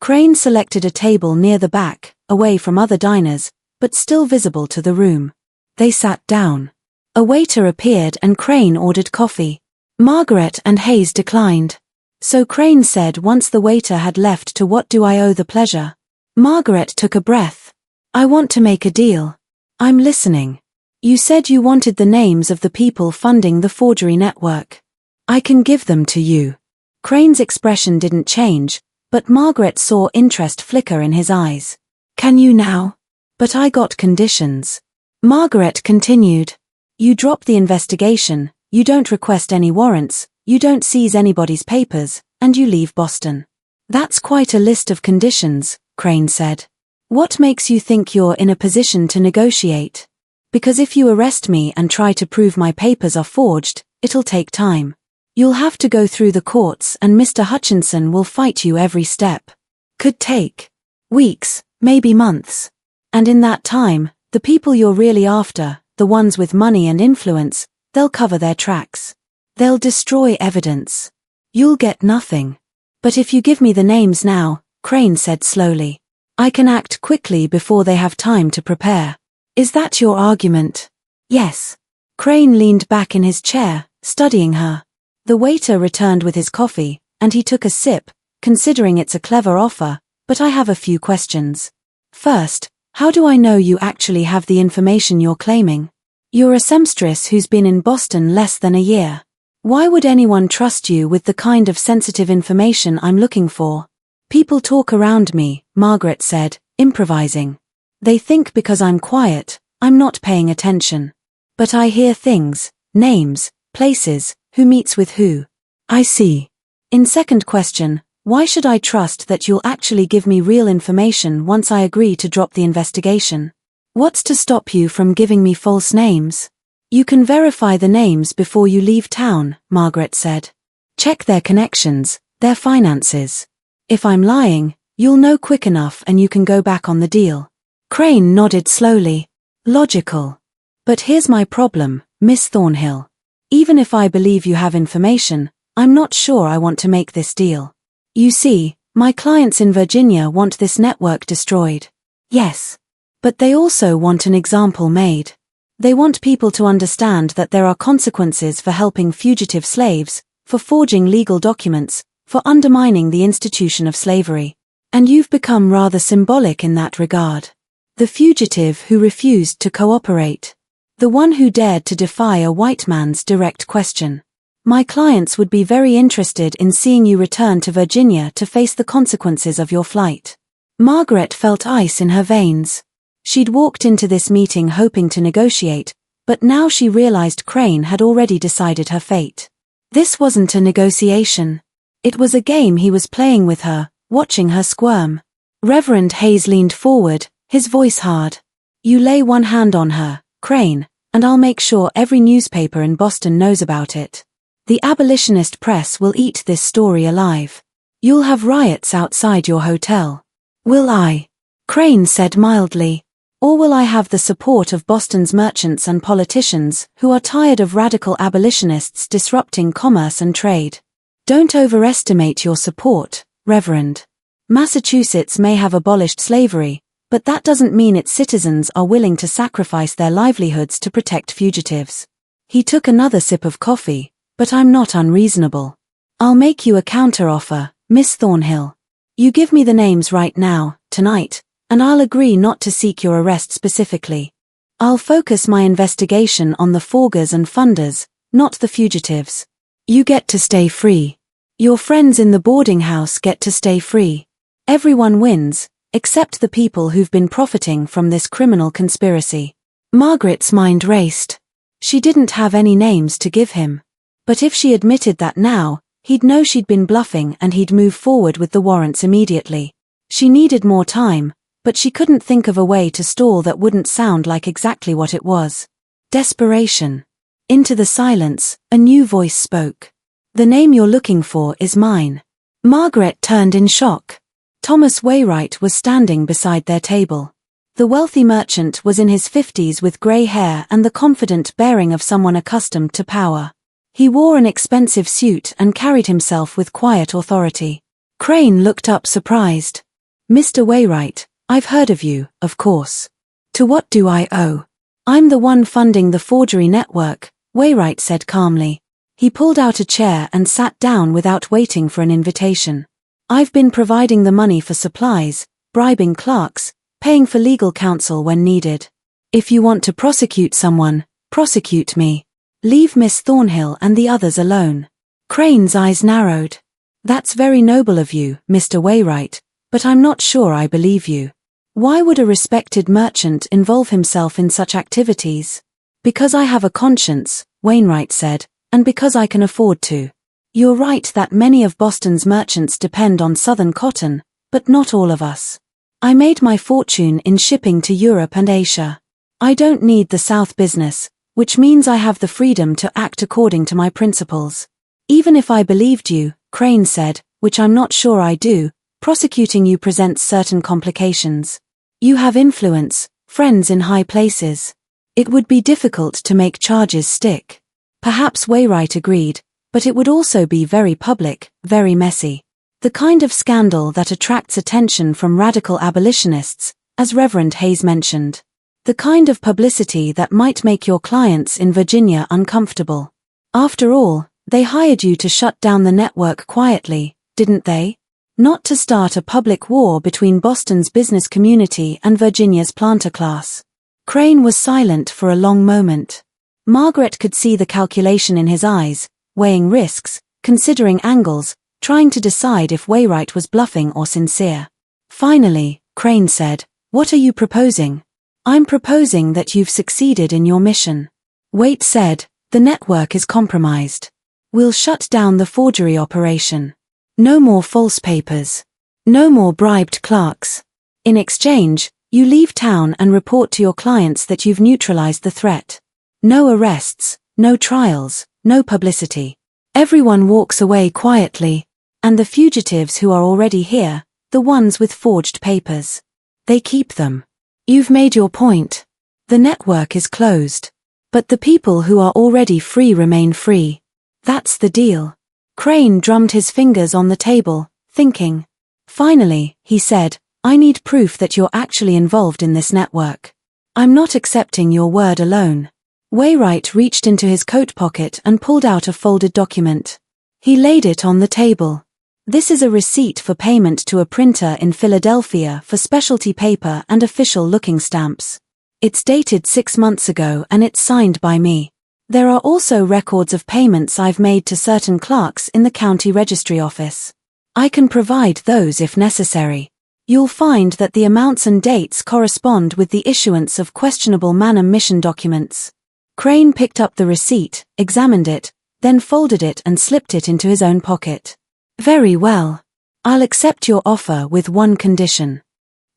Crane selected a table near the back, away from other diners, but still visible to the room. They sat down. A waiter appeared and Crane ordered coffee. Margaret and Hayes declined. So Crane said once the waiter had left, "To what do I owe the pleasure?" Margaret took a breath. "I want to make a deal. I'm listening. You said you wanted the names of the people funding the forgery network. I can give them to you." Crane's expression didn't change, but Margaret saw interest flicker in his eyes. "Can you now?" "But I got conditions." Margaret continued. "You drop the investigation, you don't request any warrants, you don't seize anybody's papers, and you leave Boston." "That's quite a list of conditions," Crane said. "What makes you think you're in a position to negotiate?" "Because if you arrest me and try to prove my papers are forged, it'll take time. You'll have to go through the courts and Mr. Hutchinson will fight you every step. Could take weeks, maybe months. And in that time, the people you're really after, the ones with money and influence, they'll cover their tracks. They'll destroy evidence. You'll get nothing. But if you give me the names now," Crane said slowly, "I can act quickly before they have time to prepare." "Is that your argument?" "Yes." Crane leaned back in his chair, studying her. The waiter returned with his coffee, and he took a sip, considering it's a clever offer, "But I have a few questions. First, how do I know you actually have the information you're claiming? You're a seamstress who's been in Boston less than a year. Why would anyone trust you with the kind of sensitive information I'm looking for?" "People talk around me," Margaret said, improvising. "They think because I'm quiet, I'm not paying attention. But I hear things, names, places, who meets with who." "I see." "In second question, why should I trust that you'll actually give me real information once I agree to drop the investigation? What's to stop you from giving me false names?" "You can verify the names before you leave town," Margaret said. "Check their connections, their finances. If I'm lying, you'll know quick enough and you can go back on the deal." Crane nodded slowly. "Logical. But here's my problem, Miss Thornhill. Even if I believe you have information, I'm not sure I want to make this deal. You see, my clients in Virginia want this network destroyed." "Yes. But they also want an example made. They want people to understand that there are consequences for helping fugitive slaves, for forging legal documents, for undermining the institution of slavery. And you've become rather symbolic in that regard. The fugitive who refused to cooperate. The one who dared to defy a white man's direct question. My clients would be very interested in seeing you return to Virginia to face the consequences of your flight." Margaret felt ice in her veins. She'd walked into this meeting hoping to negotiate, but now she realized Crane had already decided her fate. This wasn't a negotiation. It was a game he was playing with her, watching her squirm. Reverend Hayes leaned forward, his voice hard. "You lay one hand on her, Crane, and I'll make sure every newspaper in Boston knows about it. The abolitionist press will eat this story alive. You'll have riots outside your hotel." "Will I?" Crane said mildly. "Or will I have the support of Boston's merchants and politicians who are tired of radical abolitionists disrupting commerce and trade? Don't overestimate your support, Reverend. Massachusetts may have abolished slavery, but that doesn't mean its citizens are willing to sacrifice their livelihoods to protect fugitives." He took another sip of coffee. "But I'm not unreasonable. I'll make you a counter-offer, Miss Thornhill. You give me the names right now, tonight, and I'll agree not to seek your arrest specifically. I'll focus my investigation on the forgers and funders, not the fugitives. You get to stay free. Your friends in the boarding house get to stay free. Everyone wins, except the people who've been profiting from this criminal conspiracy." Margaret's mind raced. She didn't have any names to give him. But if she admitted that now, he'd know she'd been bluffing and he'd move forward with the warrants immediately. She needed more time, but she couldn't think of a way to stall that wouldn't sound like exactly what it was. Desperation. Into the silence, a new voice spoke. "The name you're looking for is mine." Margaret turned in shock. Thomas Wainwright was standing beside their table. The wealthy merchant was in his 50s with grey hair and the confident bearing of someone accustomed to power. He wore an expensive suit and carried himself with quiet authority. Crane looked up surprised. Mr. Wainwright, I've heard of you, of course. To what do I owe? I'm the one funding the forgery network, Wainwright said calmly. He pulled out a chair and sat down without waiting for an invitation. I've been providing the money for supplies, bribing clerks, paying for legal counsel when needed. If you want to prosecute someone, prosecute me. Leave Miss Thornhill and the others alone. Crane's eyes narrowed. That's very noble of you, Mr. Wainwright, but I'm not sure I believe you. Why would a respected merchant involve himself in such activities? Because I have a conscience, Wainwright said, and because I can afford to. You're right that many of Boston's merchants depend on Southern cotton, but not all of us. I made my fortune in shipping to Europe and Asia. I don't need the South business, which means I have the freedom to act according to my principles. Even if I believed you, Crane said, which I'm not sure I do, prosecuting you presents certain complications. You have influence, friends in high places. It would be difficult to make charges stick. Perhaps Wainwright agreed, but it would also be very public, very messy. The kind of scandal that attracts attention from radical abolitionists, as Reverend Hayes mentioned. The kind of publicity that might make your clients in Virginia uncomfortable. After all, they hired you to shut down the network quietly, didn't they? Not to start a public war between Boston's business community and Virginia's planter class. Crane was silent for a long moment. Margaret could see the calculation in his eyes, weighing risks, considering angles, trying to decide if Wainwright was bluffing or sincere. Finally, Crane said, "What are you proposing?" "I'm proposing that you've succeeded in your mission." Waite said, "The network is compromised. We'll shut down the forgery operation. No more false papers. No more bribed clerks. In exchange, you leave town and report to your clients that you've neutralized the threat. No arrests, no trials, no publicity. Everyone walks away quietly, and the fugitives who are already here, the ones with forged papers, they keep them. You've made your point. The network is closed. But the people who are already free remain free. That's the deal." Crane drummed his fingers on the table, thinking. "Finally," he said, "I need proof that you're actually involved in this network. I'm not accepting your word alone." Wainwright reached into his coat pocket and pulled out a folded document. He laid it on the table. "This is a receipt for payment to a printer in Philadelphia for specialty paper and official-looking stamps. It's dated 6 months ago and it's signed by me. There are also records of payments I've made to certain clerks in the county registry office. I can provide those if necessary. You'll find that the amounts and dates correspond with the issuance of questionable manumission documents." Crane picked up the receipt, examined it, then folded it and slipped it into his own pocket. "Very well. I'll accept your offer with one condition.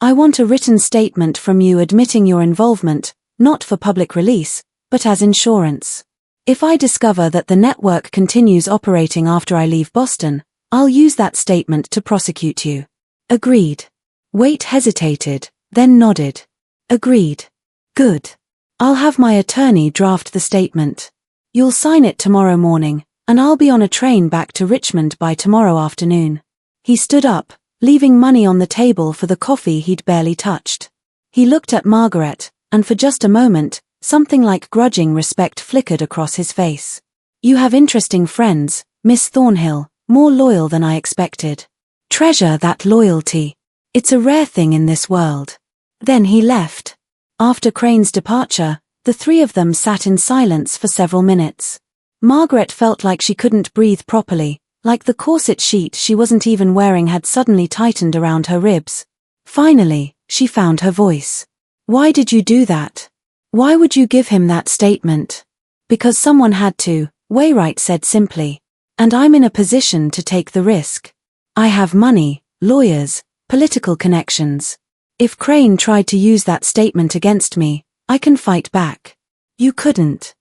I want a written statement from you admitting your involvement, not for public release, but as insurance. If I discover that the network continues operating after I leave Boston, I'll use that statement to prosecute you." "Agreed." Waite hesitated, then nodded. "Agreed. Good. I'll have my attorney draft the statement. You'll sign it tomorrow morning, and I'll be on a train back to Richmond by tomorrow afternoon." He stood up, leaving money on the table for the coffee he'd barely touched. He looked at Margaret, and for just a moment, something like grudging respect flickered across his face. "You have interesting friends, Miss Thornhill, more loyal than I expected. Treasure that loyalty. It's a rare thing in this world." Then he left. After Crane's departure, the three of them sat in silence for several minutes. Margaret felt like she couldn't breathe properly, like the corset sheet she wasn't even wearing had suddenly tightened around her ribs. Finally, she found her voice. "Why did you do that? Why would you give him that statement?" "Because someone had to," Wainwright said simply. "And I'm in a position to take the risk. I have money, lawyers, political connections. If Crane tried to use that statement against me, I can fight back. You couldn't.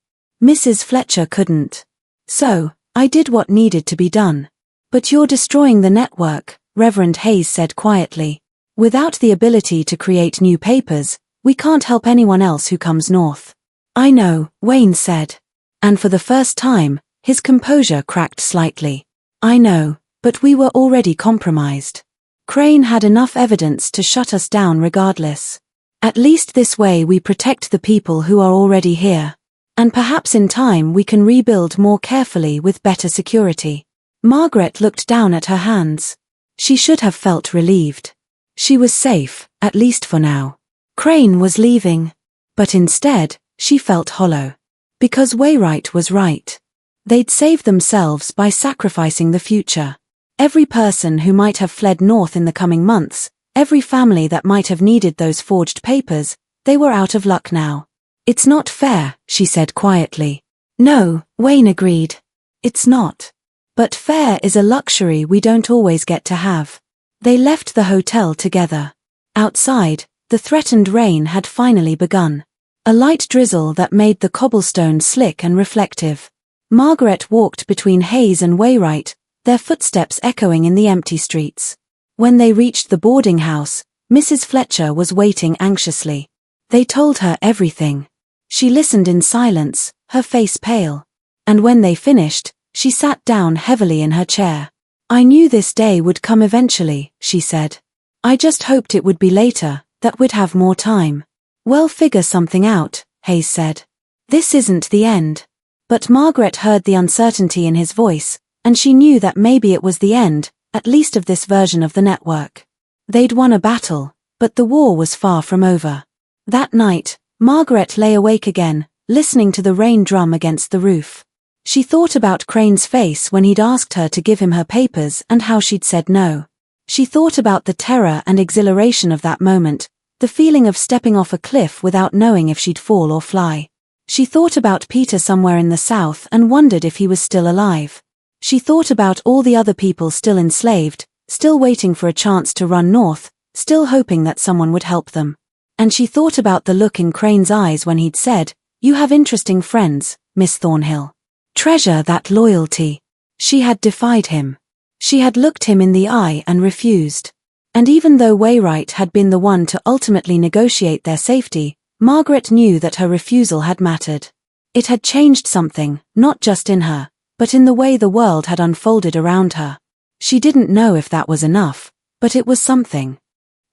Mrs. Fletcher couldn't. So, I did what needed to be done." "But you're destroying the network," Reverend Hayes said quietly. "Without the ability to create new papers, we can't help anyone else who comes north." "I know," Wayne said. And for the first time, his composure cracked slightly. "I know, but we were already compromised. Crane had enough evidence to shut us down regardless. At least this way we protect the people who are already here. And perhaps in time we can rebuild more carefully with better security. Margaret looked down at her hands. She should have felt relieved. She was safe, at least for now. Crane was leaving. But instead, she felt hollow. Because Wainwright was right. They'd save themselves by sacrificing the future. Every person who might have fled north in the coming months, every family that might have needed those forged papers, they were out of luck now. It's not fair, she said quietly. No, Wayne agreed. It's not. But fair is a luxury we don't always get to have. They left the hotel together. Outside, the threatened rain had finally begun. A light drizzle that made the cobblestones slick and reflective. Margaret walked between Hayes and Wainwright, their footsteps echoing in the empty streets. When they reached the boarding house, Mrs. Fletcher was waiting anxiously. They told her everything. She listened in silence, her face pale. And when they finished, she sat down heavily in her chair. I knew this day would come eventually, she said. I just hoped it would be later, that we'd have more time. We'll figure something out, Hayes said. This isn't the end. But Margaret heard the uncertainty in his voice, and she knew that maybe it was the end, at least of this version of the network. They'd won a battle, but the war was far from over. That night, Margaret lay awake again, listening to the rain drum against the roof. She thought about Crane's face when he'd asked her to give him her papers and how she'd said no. She thought about the terror and exhilaration of that moment, the feeling of stepping off a cliff without knowing if she'd fall or fly. She thought about Peter somewhere in the south and wondered if he was still alive. She thought about all the other people still enslaved, still waiting for a chance to run north, still hoping that someone would help them. And she thought about the look in Crane's eyes when he'd said, "You have interesting friends, Miss Thornhill. Treasure that loyalty." She had defied him. She had looked him in the eye and refused. And even though Wainwright had been the one to ultimately negotiate their safety, Margaret knew that her refusal had mattered. It had changed something, not just in her, but in the way the world had unfolded around her. She didn't know if that was enough, but it was something.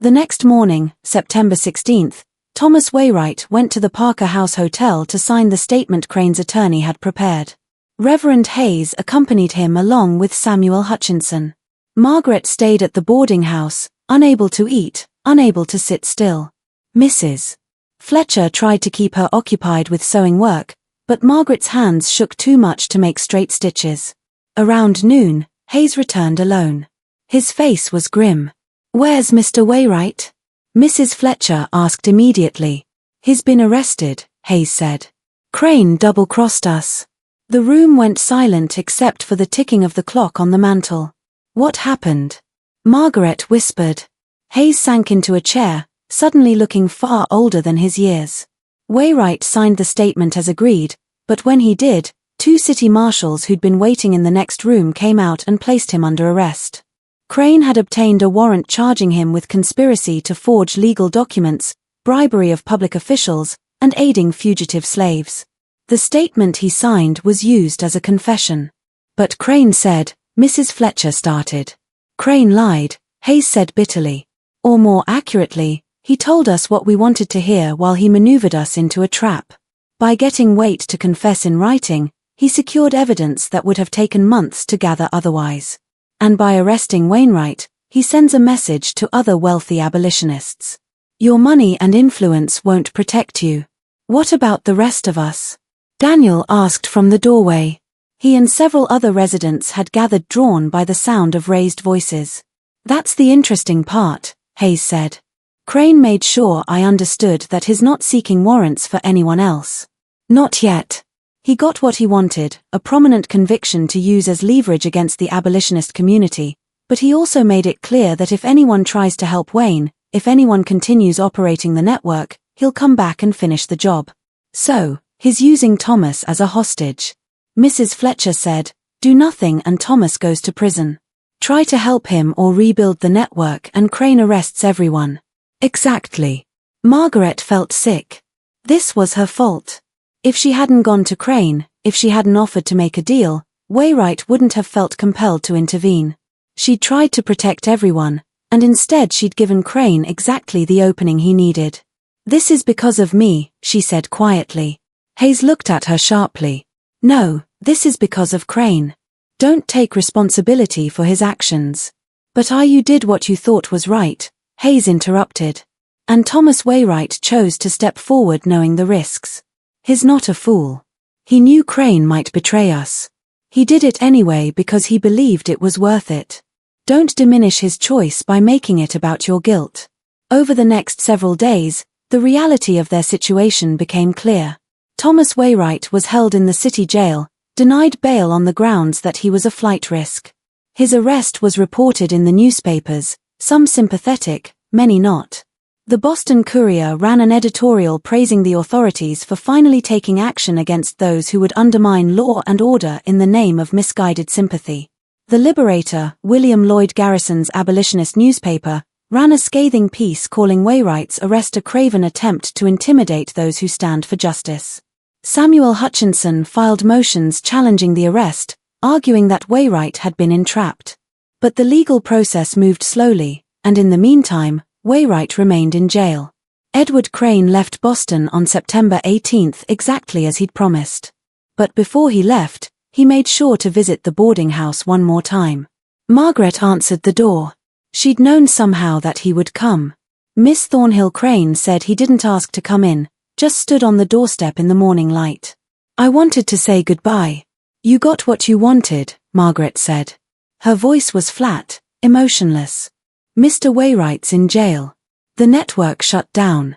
The next morning, September 16th, Thomas Wainwright went to the Parker House Hotel to sign the statement Crane's attorney had prepared. Reverend Hayes accompanied him along with Samuel Hutchinson. Margaret stayed at the boarding house, unable to eat, unable to sit still. Mrs. Fletcher tried to keep her occupied with sewing work, but Margaret's hands shook too much to make straight stitches. Around noon, Hayes returned alone. His face was grim. "Where's Mr. Wainwright?" Mrs. Fletcher asked immediately. "He's been arrested," Hayes said. "Crane double-crossed us." The room went silent except for the ticking of the clock on the mantel. "What happened?" Margaret whispered. Hayes sank into a chair, suddenly looking far older than his years. Wainwright signed the statement as agreed, but when he did, 2 city marshals who'd been waiting in the next room came out and placed him under arrest. Crane had obtained a warrant charging him with conspiracy to forge legal documents, bribery of public officials, and aiding fugitive slaves. The statement he signed was used as a confession. But Crane said, Mrs. Fletcher started. Crane lied, Hayes said bitterly. Or more accurately, he told us what we wanted to hear while he maneuvered us into a trap. By getting Waite to confess in writing, he secured evidence that would have taken months to gather otherwise. And by arresting Wainwright, he sends a message to other wealthy abolitionists. Your money and influence won't protect you. What about the rest of us? Daniel asked from the doorway. He and several other residents had gathered, drawn by the sound of raised voices. That's the interesting part, Hayes said. Crane made sure I understood that he's not seeking warrants for anyone else. Not yet. He got what he wanted, a prominent conviction to use as leverage against the abolitionist community, but he also made it clear that if anyone tries to help Wayne, if anyone continues operating the network, he'll come back and finish the job. So, he's using Thomas as a hostage. Mrs. Fletcher said, do nothing and Thomas goes to prison. Try to help him or rebuild the network and Crane arrests everyone. Exactly. Margaret felt sick. This was her fault. If she hadn't gone to Crane, if she hadn't offered to make a deal, Wainwright wouldn't have felt compelled to intervene. She'd tried to protect everyone, and instead she'd given Crane exactly the opening he needed. "This is because of me," she said quietly. Hayes looked at her sharply. "No, this is because of Crane. Don't take responsibility for his actions." "But you did what you thought was right," Hayes interrupted. "And Thomas Wainwright chose to step forward knowing the risks. He's not a fool. He knew Crane might betray us. He did it anyway because he believed it was worth it. Don't diminish his choice by making it about your guilt." Over the next several days, the reality of their situation became clear. Thomas Wainwright was held in the city jail, denied bail on the grounds that he was a flight risk. His arrest was reported in the newspapers, some sympathetic, many not. The Boston Courier ran an editorial praising the authorities for finally taking action against those who would undermine law and order in the name of misguided sympathy. The Liberator, William Lloyd Garrison's abolitionist newspaper, ran a scathing piece calling Wainwright's arrest a craven attempt to intimidate those who stand for justice. Samuel Hutchinson filed motions challenging the arrest, arguing that Wainwright had been entrapped. But the legal process moved slowly, and in the meantime, Wainwright remained in jail. Edward Crane left Boston on September 18 exactly as he'd promised. But before he left, he made sure to visit the boarding house one more time. Margaret answered the door. She'd known somehow that he would come. Miss Thornhill Crane said he didn't ask to come in, just stood on the doorstep in the morning light. "I wanted to say goodbye." "You got what you wanted," Margaret said. Her voice was flat, emotionless. "Mr. Wainwright's in jail. The network shut down."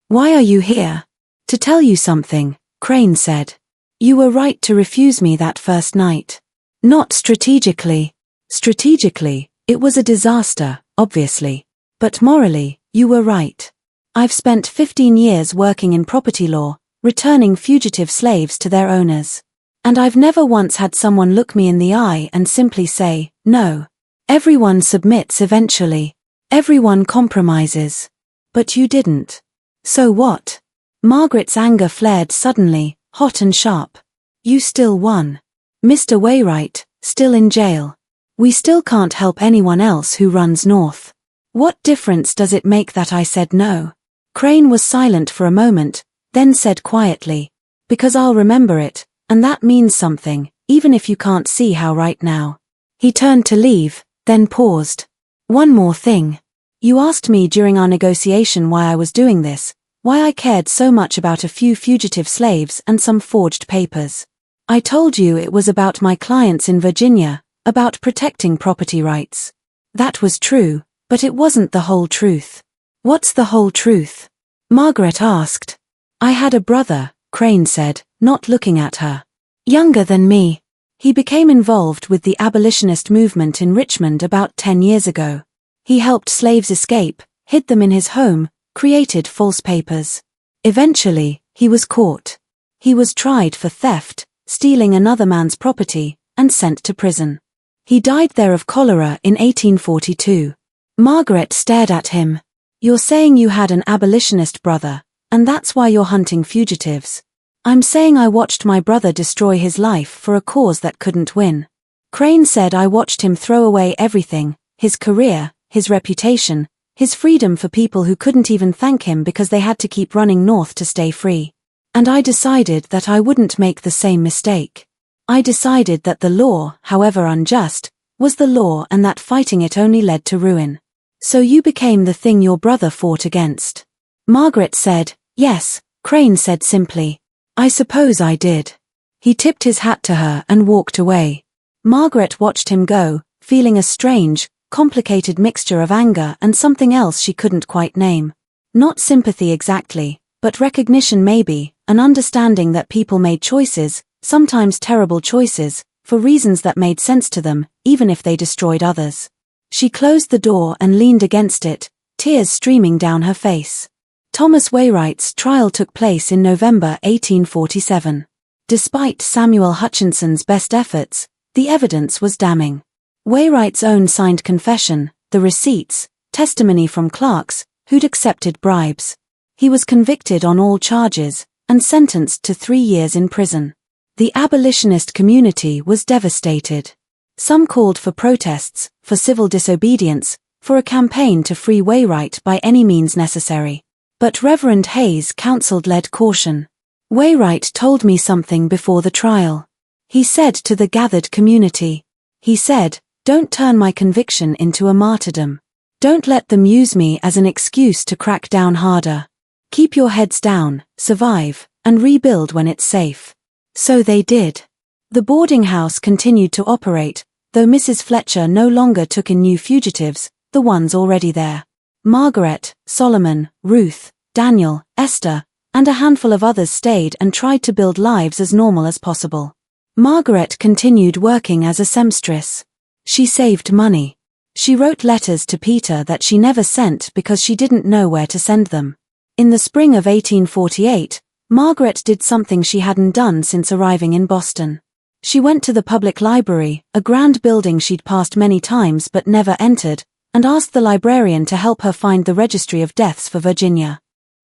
"Why are you here?" "To tell you something," Crane said. "You were right to refuse me that first night." "Not strategically." "Strategically, it was a disaster, obviously. But morally, you were right. I've spent 15 years working in property law, returning fugitive slaves to their owners. And I've never once had someone look me in the eye and simply say, no. Everyone submits eventually. Everyone compromises. But you didn't. So what?" Margaret's anger flared suddenly, hot and sharp. "You still won. Mr. Wainwright, still in jail. We still can't help anyone else who runs north. What difference does it make that I said no?" Crane was silent for a moment, then said quietly, "Because I'll remember it, and that means something, even if you can't see how right now." He turned to leave, then paused. "One more thing. You asked me during our negotiation why I was doing this, why I cared so much about a few fugitive slaves and some forged papers. I told you it was about my clients in Virginia, about protecting property rights. That was true, but it wasn't the whole truth." "What's the whole truth?" Margaret asked. "I had a brother," Crane said, not looking at her. "Younger than me. He became involved with the abolitionist movement in Richmond about 10 years ago. He helped slaves escape, hid them in his home, created false papers. Eventually, he was caught. He was tried for theft, stealing another man's property, and sent to prison. He died there of cholera in 1842. Margaret stared at him. "You're saying you had an abolitionist brother, and that's why you're hunting fugitives." "I'm saying I watched my brother destroy his life for a cause that couldn't win." Crane said, "I watched him throw away everything, his career, his reputation, his freedom for people who couldn't even thank him because they had to keep running north to stay free. And I decided that I wouldn't make the same mistake. I decided that the law, however unjust, was the law and that fighting it only led to ruin. So you became the thing your brother fought against." Margaret said, "Yes," Crane said simply. "I suppose I did." He tipped his hat to her and walked away. Margaret watched him go, feeling a strange, complicated mixture of anger and something else she couldn't quite name. Not sympathy exactly, but recognition maybe, an understanding that people made choices, sometimes terrible choices, for reasons that made sense to them, even if they destroyed others. She closed the door and leaned against it, tears streaming down her face. Thomas Wainwright's trial took place in November 1847. Despite Samuel Hutchinson's best efforts, the evidence was damning. Wainwright's own signed confession, the receipts, testimony from clerks, who'd accepted bribes. He was convicted on all charges, and sentenced to 3 years in prison. The abolitionist community was devastated. Some called for protests, for civil disobedience, for a campaign to free Wainwright by any means necessary. But Reverend Hayes counseled led caution. Wainwright told me something before the trial. He said to the gathered community. He said, "Don't turn my conviction into a martyrdom. Don't let them use me as an excuse to crack down harder. Keep your heads down, survive, and rebuild when it's safe." So they did. The boarding house continued to operate, though Mrs. Fletcher no longer took in new fugitives, the ones already there. Margaret, Solomon, Ruth, Daniel, Esther, and a handful of others stayed and tried to build lives as normal as possible. Margaret continued working as a seamstress. She saved money. She wrote letters to Peter that she never sent because she didn't know where to send them. In the spring of 1848, Margaret did something she hadn't done since arriving in Boston. She went to the public library, a grand building she'd passed many times but never entered, and asked the librarian to help her find the registry of deaths for Virginia.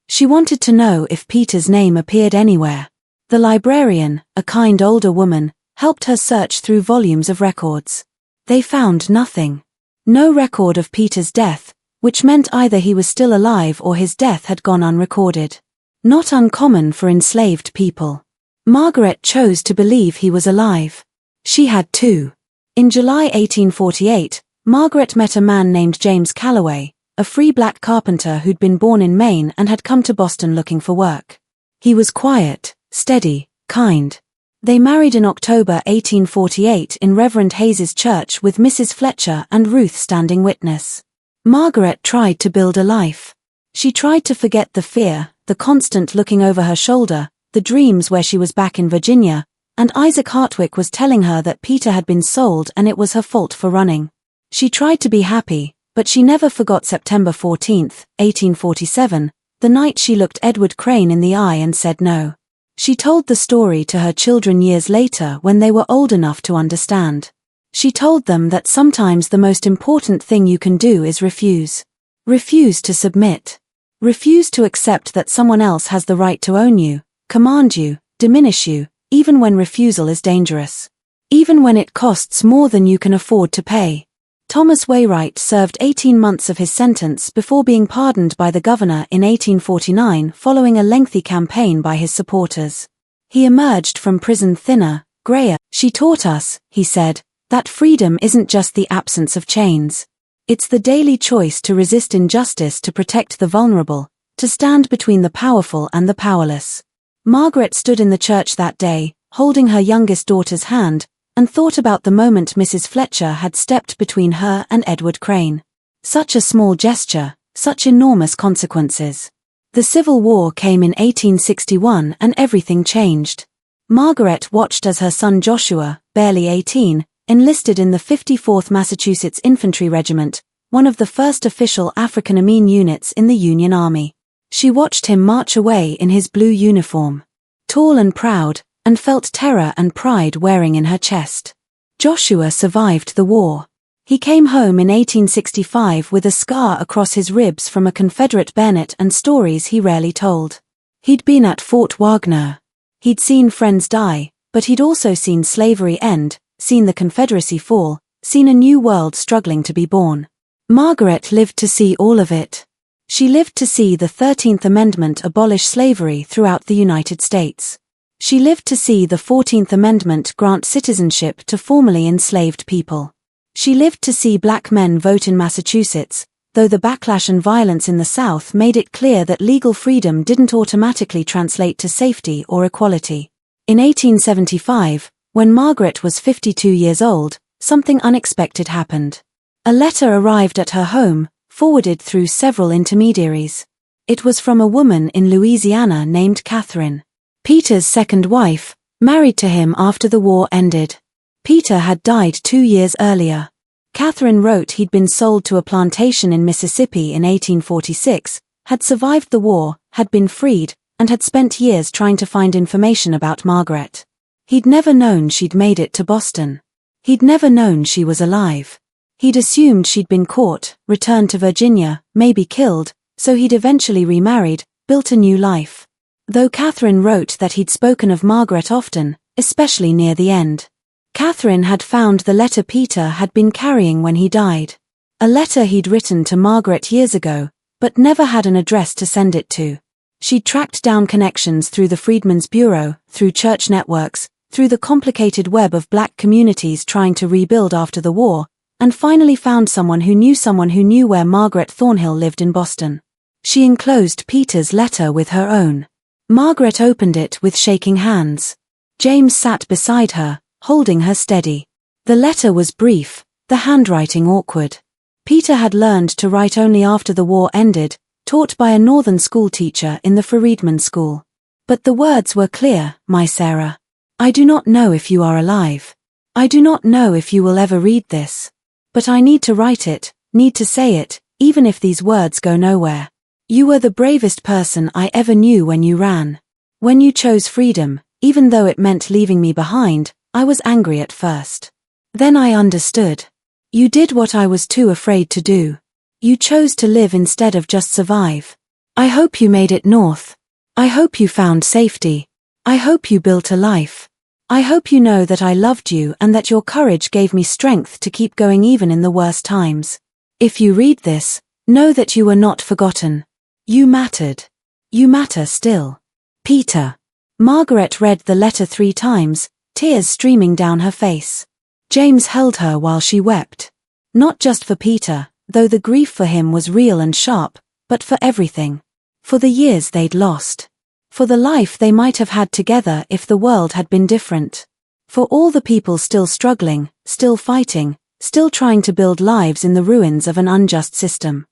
She wanted to know if Peter's name appeared anywhere. The librarian, a kind older woman, helped her search through volumes of records. They found nothing. No record of Peter's death, which meant either he was still alive or his death had gone unrecorded. Not uncommon for enslaved people. Margaret chose to believe he was alive. She had too. In July 1848, Margaret met a man named James Calloway, a free black carpenter who'd been born in Maine and had come to Boston looking for work. He was quiet, steady, kind. They married in October 1848 in Reverend Hayes's church with Mrs. Fletcher and Ruth standing witness. Margaret tried to build a life. She tried to forget the fear, the constant looking over her shoulder, the dreams where she was back in Virginia, and Isaac Hartwick was telling her that Peter had been sold and it was her fault for running. She tried to be happy, but she never forgot September 14, 1847, the night she looked Edward Crane in the eye and said no. She told the story to her children years later when they were old enough to understand. She told them that sometimes the most important thing you can do is refuse. Refuse to submit. Refuse to accept that someone else has the right to own you, command you, diminish you, even when refusal is dangerous. Even when it costs more than you can afford to pay. Thomas Wainwright served 18 months of his sentence before being pardoned by the governor in 1849 following a lengthy campaign by his supporters. He emerged from prison thinner, grayer. "She taught us," he said, "that freedom isn't just the absence of chains. It's the daily choice to resist injustice to protect the vulnerable, to stand between the powerful and the powerless." Margaret stood in the church that day, holding her youngest daughter's hand, and thought about the moment Mrs. Fletcher had stepped between her and Edward Crane. Such a small gesture, such enormous consequences. The Civil War came in 1861 and everything changed. Margaret watched as her son Joshua, barely 18, enlisted in the 54th Massachusetts Infantry Regiment, one of the first official African-American units in the Union Army. She watched him march away in his blue uniform. Tall and proud, and felt terror and pride wearing in her chest. Joshua survived the war. He came home in 1865 with a scar across his ribs from a Confederate bayonet and stories he rarely told. He'd been at Fort Wagner. He'd seen friends die, but he'd also seen slavery end, seen the Confederacy fall, seen a new world struggling to be born. Margaret lived to see all of it. She lived to see the 13th Amendment abolish slavery throughout the United States. She lived to see the 14th Amendment grant citizenship to formerly enslaved people. She lived to see black men vote in Massachusetts, though the backlash and violence in the South made it clear that legal freedom didn't automatically translate to safety or equality. In 1875, when Margaret was 52 years old, something unexpected happened. A letter arrived at her home, forwarded through several intermediaries. It was from a woman in Louisiana named Catherine. Peter's second wife, married to him after the war ended. Peter had died 2 years earlier. Catherine wrote he'd been sold to a plantation in Mississippi in 1846, had survived the war, had been freed, and had spent years trying to find information about Margaret. He'd never known she'd made it to Boston. He'd never known she was alive. He'd assumed she'd been caught, returned to Virginia, maybe killed, so he'd eventually remarried, built a new life. Though Catherine wrote that he'd spoken of Margaret often, especially near the end. Catherine had found the letter Peter had been carrying when he died. A letter he'd written to Margaret years ago, but never had an address to send it to. She'd tracked down connections through the Freedmen's Bureau, through church networks, through the complicated web of black communities trying to rebuild after the war, and finally found someone who knew where Margaret Thornhill lived in Boston. She enclosed Peter's letter with her own. Margaret opened it with shaking hands. James sat beside her, holding her steady. The letter was brief, the handwriting awkward. Peter had learned to write only after the war ended, taught by a northern school teacher in the Freedmen's School. But the words were clear, "My Sarah. I do not know if you are alive. I do not know if you will ever read this. But I need to write it, need to say it, even if these words go nowhere. You were the bravest person I ever knew when you ran. When you chose freedom, even though it meant leaving me behind, I was angry at first. Then I understood. You did what I was too afraid to do. You chose to live instead of just survive. I hope you made it north. I hope you found safety. I hope you built a life. I hope you know that I loved you and that your courage gave me strength to keep going even in the worst times. If you read this, know that you were not forgotten. You mattered. You matter still. Peter." Margaret read the letter 3 times, tears streaming down her face. James held her while she wept. Not just for Peter, though the grief for him was real and sharp, but for everything. For the years they'd lost. For the life they might have had together if the world had been different. For all the people still struggling, still fighting, still trying to build lives in the ruins of an unjust system.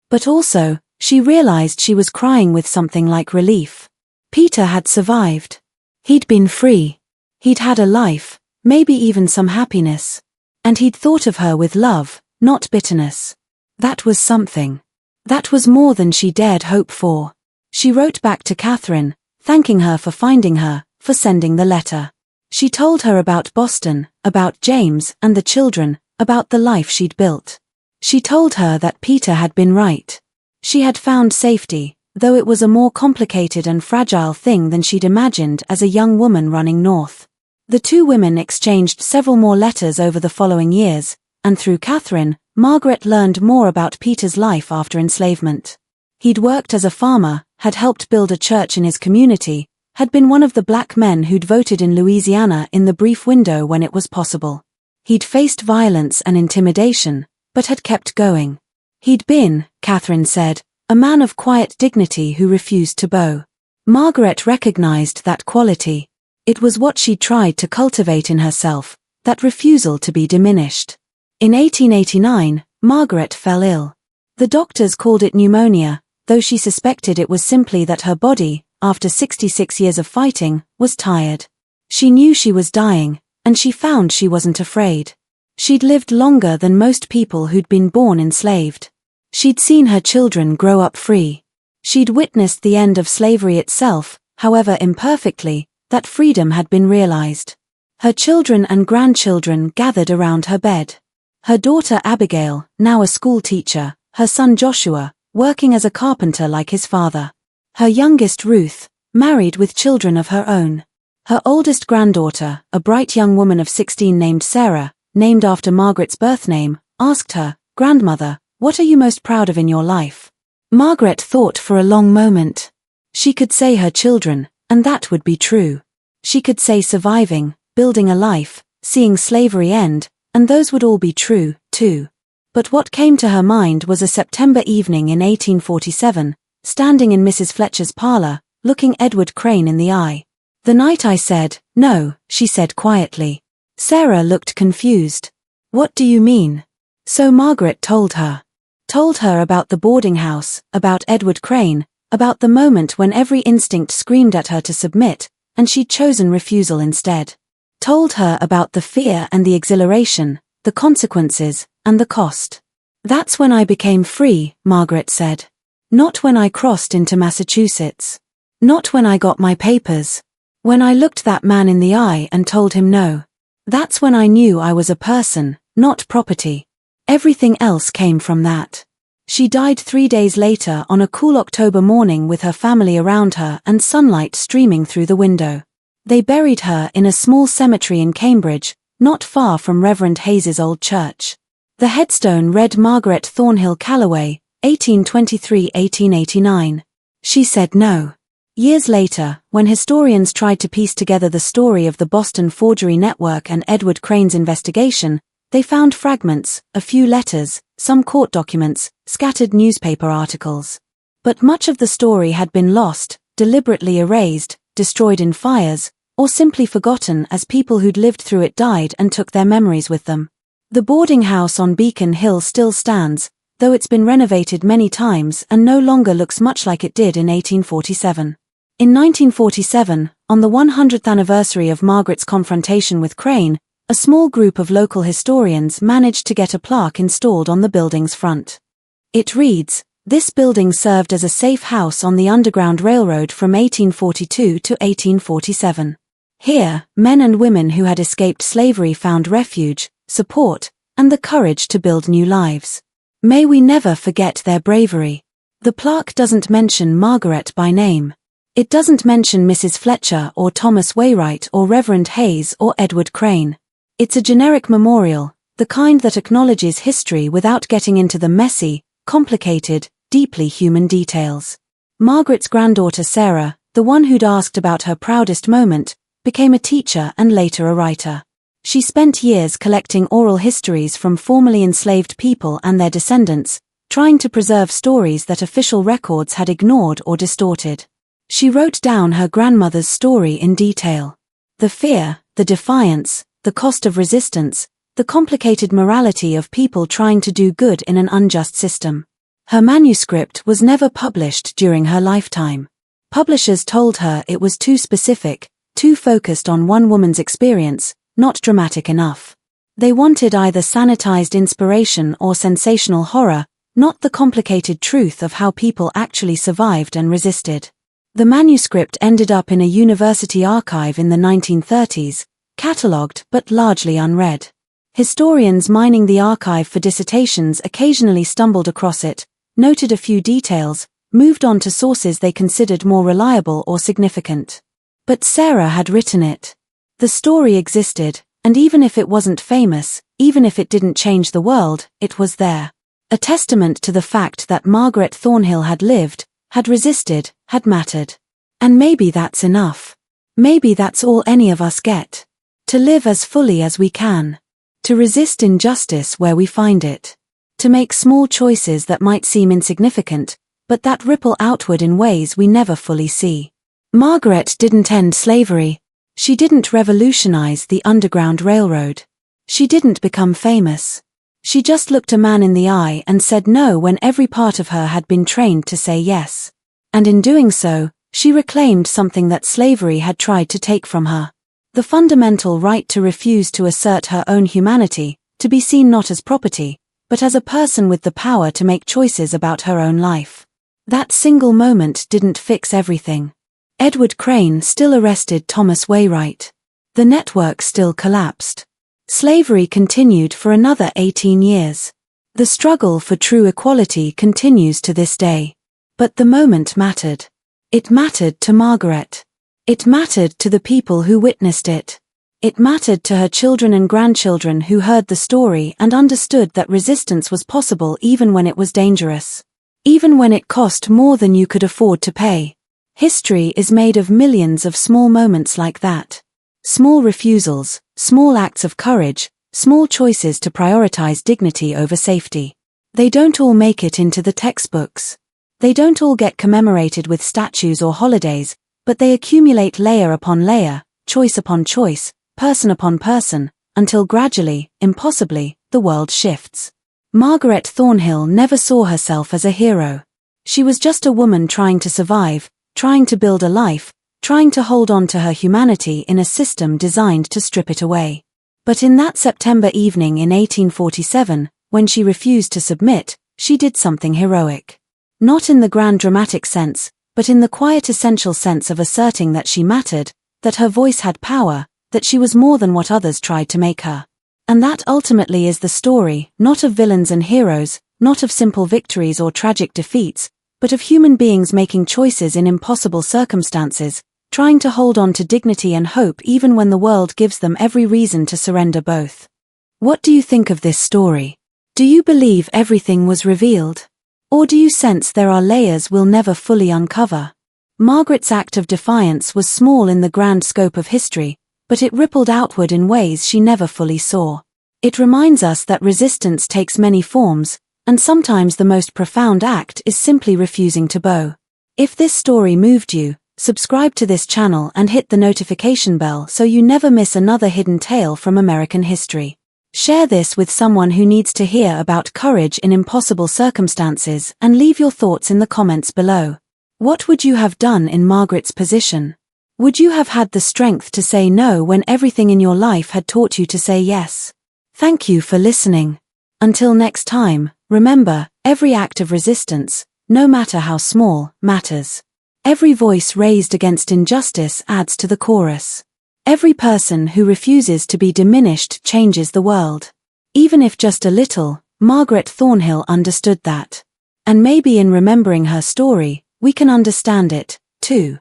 But also, she realized she was crying with something like relief. Peter had survived. He'd been free. He'd had a life, maybe even some happiness. And he'd thought of her with love, not bitterness. That was something. That was more than she dared hope for. She wrote back to Catherine, thanking her for finding her, for sending the letter. She told her about Boston, about James and the children, about the life she'd built. She told her that Peter had been right. She had found safety, though it was a more complicated and fragile thing than she'd imagined as a young woman running north. The two women exchanged several more letters over the following years, and through Catherine, Margaret learned more about Peter's life after enslavement. He'd worked as a farmer, had helped build a church in his community, had been one of the black men who'd voted in Louisiana in the brief window when it was possible. He'd faced violence and intimidation, but had kept going. He'd been, Catherine said, a man of quiet dignity who refused to bow. Margaret recognized that quality. It was what she tried to cultivate in herself, that refusal to be diminished. In 1889, Margaret fell ill. The doctors called it pneumonia, though she suspected it was simply that her body, after 66 years of fighting, was tired. She knew she was dying, and she found she wasn't afraid. She'd lived longer than most people who'd been born enslaved. She'd seen her children grow up free. She'd witnessed the end of slavery itself, however imperfectly, that freedom had been realized. Her children and grandchildren gathered around her bed. Her daughter Abigail, now a school teacher, her son Joshua, working as a carpenter like his father. Her youngest Ruth, married with children of her own. Her oldest granddaughter, a bright young woman of 16 named Sarah, named after Margaret's birth name, asked her, "Grandmother, what are you most proud of in your life?" Margaret thought for a long moment. She could say her children, and that would be true. She could say surviving, building a life, seeing slavery end, and those would all be true, too. But what came to her mind was a September evening in 1847, standing in Mrs. Fletcher's parlor, looking Edward Crane in the eye. "The night I said, no," she said quietly. Sarah looked confused. "What do you mean?" So Margaret told her. Told her about the boarding house, about Edward Crane, about the moment when every instinct screamed at her to submit, and she'd chosen refusal instead. Told her about the fear and the exhilaration, the consequences, and the cost. "That's when I became free," Margaret said. "Not when I crossed into Massachusetts. Not when I got my papers. When I looked that man in the eye and told him no. That's when I knew I was a person, not property. Everything else came from that." She died 3 days later on a cool October morning with her family around her and sunlight streaming through the window. They buried her in a small cemetery in Cambridge, not far from Reverend Hayes's old church. The headstone read Margaret Thornhill Calloway, 1823–1889. She said no. Years later, when historians tried to piece together the story of the Boston forgery network and Edward Crane's investigation, they found fragments, a few letters, some court documents, scattered newspaper articles. But much of the story had been lost, deliberately erased, destroyed in fires, or simply forgotten as people who'd lived through it died and took their memories with them. The boarding house on Beacon Hill still stands, though it's been renovated many times and no longer looks much like it did in 1847. In 1947, on the 100th anniversary of Margaret's confrontation with Crane, a small group of local historians managed to get a plaque installed on the building's front. It reads, "This building served as a safe house on the Underground Railroad from 1842 to 1847. Here, men and women who had escaped slavery found refuge, support, and the courage to build new lives. May we never forget their bravery." The plaque doesn't mention Margaret by name. It doesn't mention Mrs. Fletcher or Thomas Wainwright or Reverend Hayes or Edward Crane. It's a generic memorial, the kind that acknowledges history without getting into the messy, complicated, deeply human details. Margaret's granddaughter Sarah, the one who'd asked about her proudest moment, became a teacher and later a writer. She spent years collecting oral histories from formerly enslaved people and their descendants, trying to preserve stories that official records had ignored or distorted. She wrote down her grandmother's story in detail. The fear, the defiance, the cost of resistance, the complicated morality of people trying to do good in an unjust system. Her manuscript was never published during her lifetime. Publishers told her it was too specific, too focused on one woman's experience, not dramatic enough. They wanted either sanitized inspiration or sensational horror, not the complicated truth of how people actually survived and resisted. The manuscript ended up in a university archive in the 1930s, catalogued but largely unread. Historians mining the archive for dissertations occasionally stumbled across it, noted a few details, moved on to sources they considered more reliable or significant. But Sarah had written it. The story existed, and even if it wasn't famous, even if it didn't change the world, it was there. A testament to the fact that Margaret Thornhill had lived, had resisted, had mattered. And maybe that's enough. Maybe that's all any of us get. To live as fully as we can. To resist injustice where we find it. To make small choices that might seem insignificant, but that ripple outward in ways we never fully see. Margaret didn't end slavery. She didn't revolutionize the Underground Railroad. She didn't become famous. She just looked a man in the eye and said no when every part of her had been trained to say yes. And in doing so, she reclaimed something that slavery had tried to take from her. The fundamental right to refuse to assert her own humanity, to be seen not as property, but as a person with the power to make choices about her own life. That single moment didn't fix everything. Edward Crane still arrested Thomas Wainwright. The network still collapsed. Slavery continued for another 18 years. The struggle for true equality continues to this day. But the moment mattered. It mattered to Margaret. It mattered to the people who witnessed it. It mattered to her children and grandchildren who heard the story and understood that resistance was possible even when it was dangerous. Even when it cost more than you could afford to pay. History is made of millions of small moments like that. Small refusals, small acts of courage, small choices to prioritize dignity over safety. They don't all make it into the textbooks. They don't all get commemorated with statues or holidays, but they accumulate layer upon layer, choice upon choice, person upon person, until gradually, impossibly, the world shifts. Margaret Thornhill never saw herself as a hero. She was just a woman trying to survive, trying to build a life, trying to hold on to her humanity in a system designed to strip it away. But in that September evening in 1847, when she refused to submit, she did something heroic. Not in the grand dramatic sense, but in the quiet essential sense of asserting that she mattered, that her voice had power, that she was more than what others tried to make her. And that ultimately is the story, not of villains and heroes, not of simple victories or tragic defeats, but of human beings making choices in impossible circumstances, trying to hold on to dignity and hope even when the world gives them every reason to surrender both. What do you think of this story? Do you believe everything was revealed? Or do you sense there are layers we'll never fully uncover? Margaret's act of defiance was small in the grand scope of history, but it rippled outward in ways she never fully saw. It reminds us that resistance takes many forms, and sometimes the most profound act is simply refusing to bow. If this story moved you, subscribe to this channel and hit the notification bell so you never miss another hidden tale from American history. Share this with someone who needs to hear about courage in impossible circumstances and leave your thoughts in the comments below. What would you have done in Margaret's position? Would you have had the strength to say no when everything in your life had taught you to say yes? Thank you for listening. Until next time, remember, every act of resistance, no matter how small, matters. Every voice raised against injustice adds to the chorus. Every person who refuses to be diminished changes the world. Even if just a little, Margaret Thornhill understood that. And maybe in remembering her story, we can understand it, too.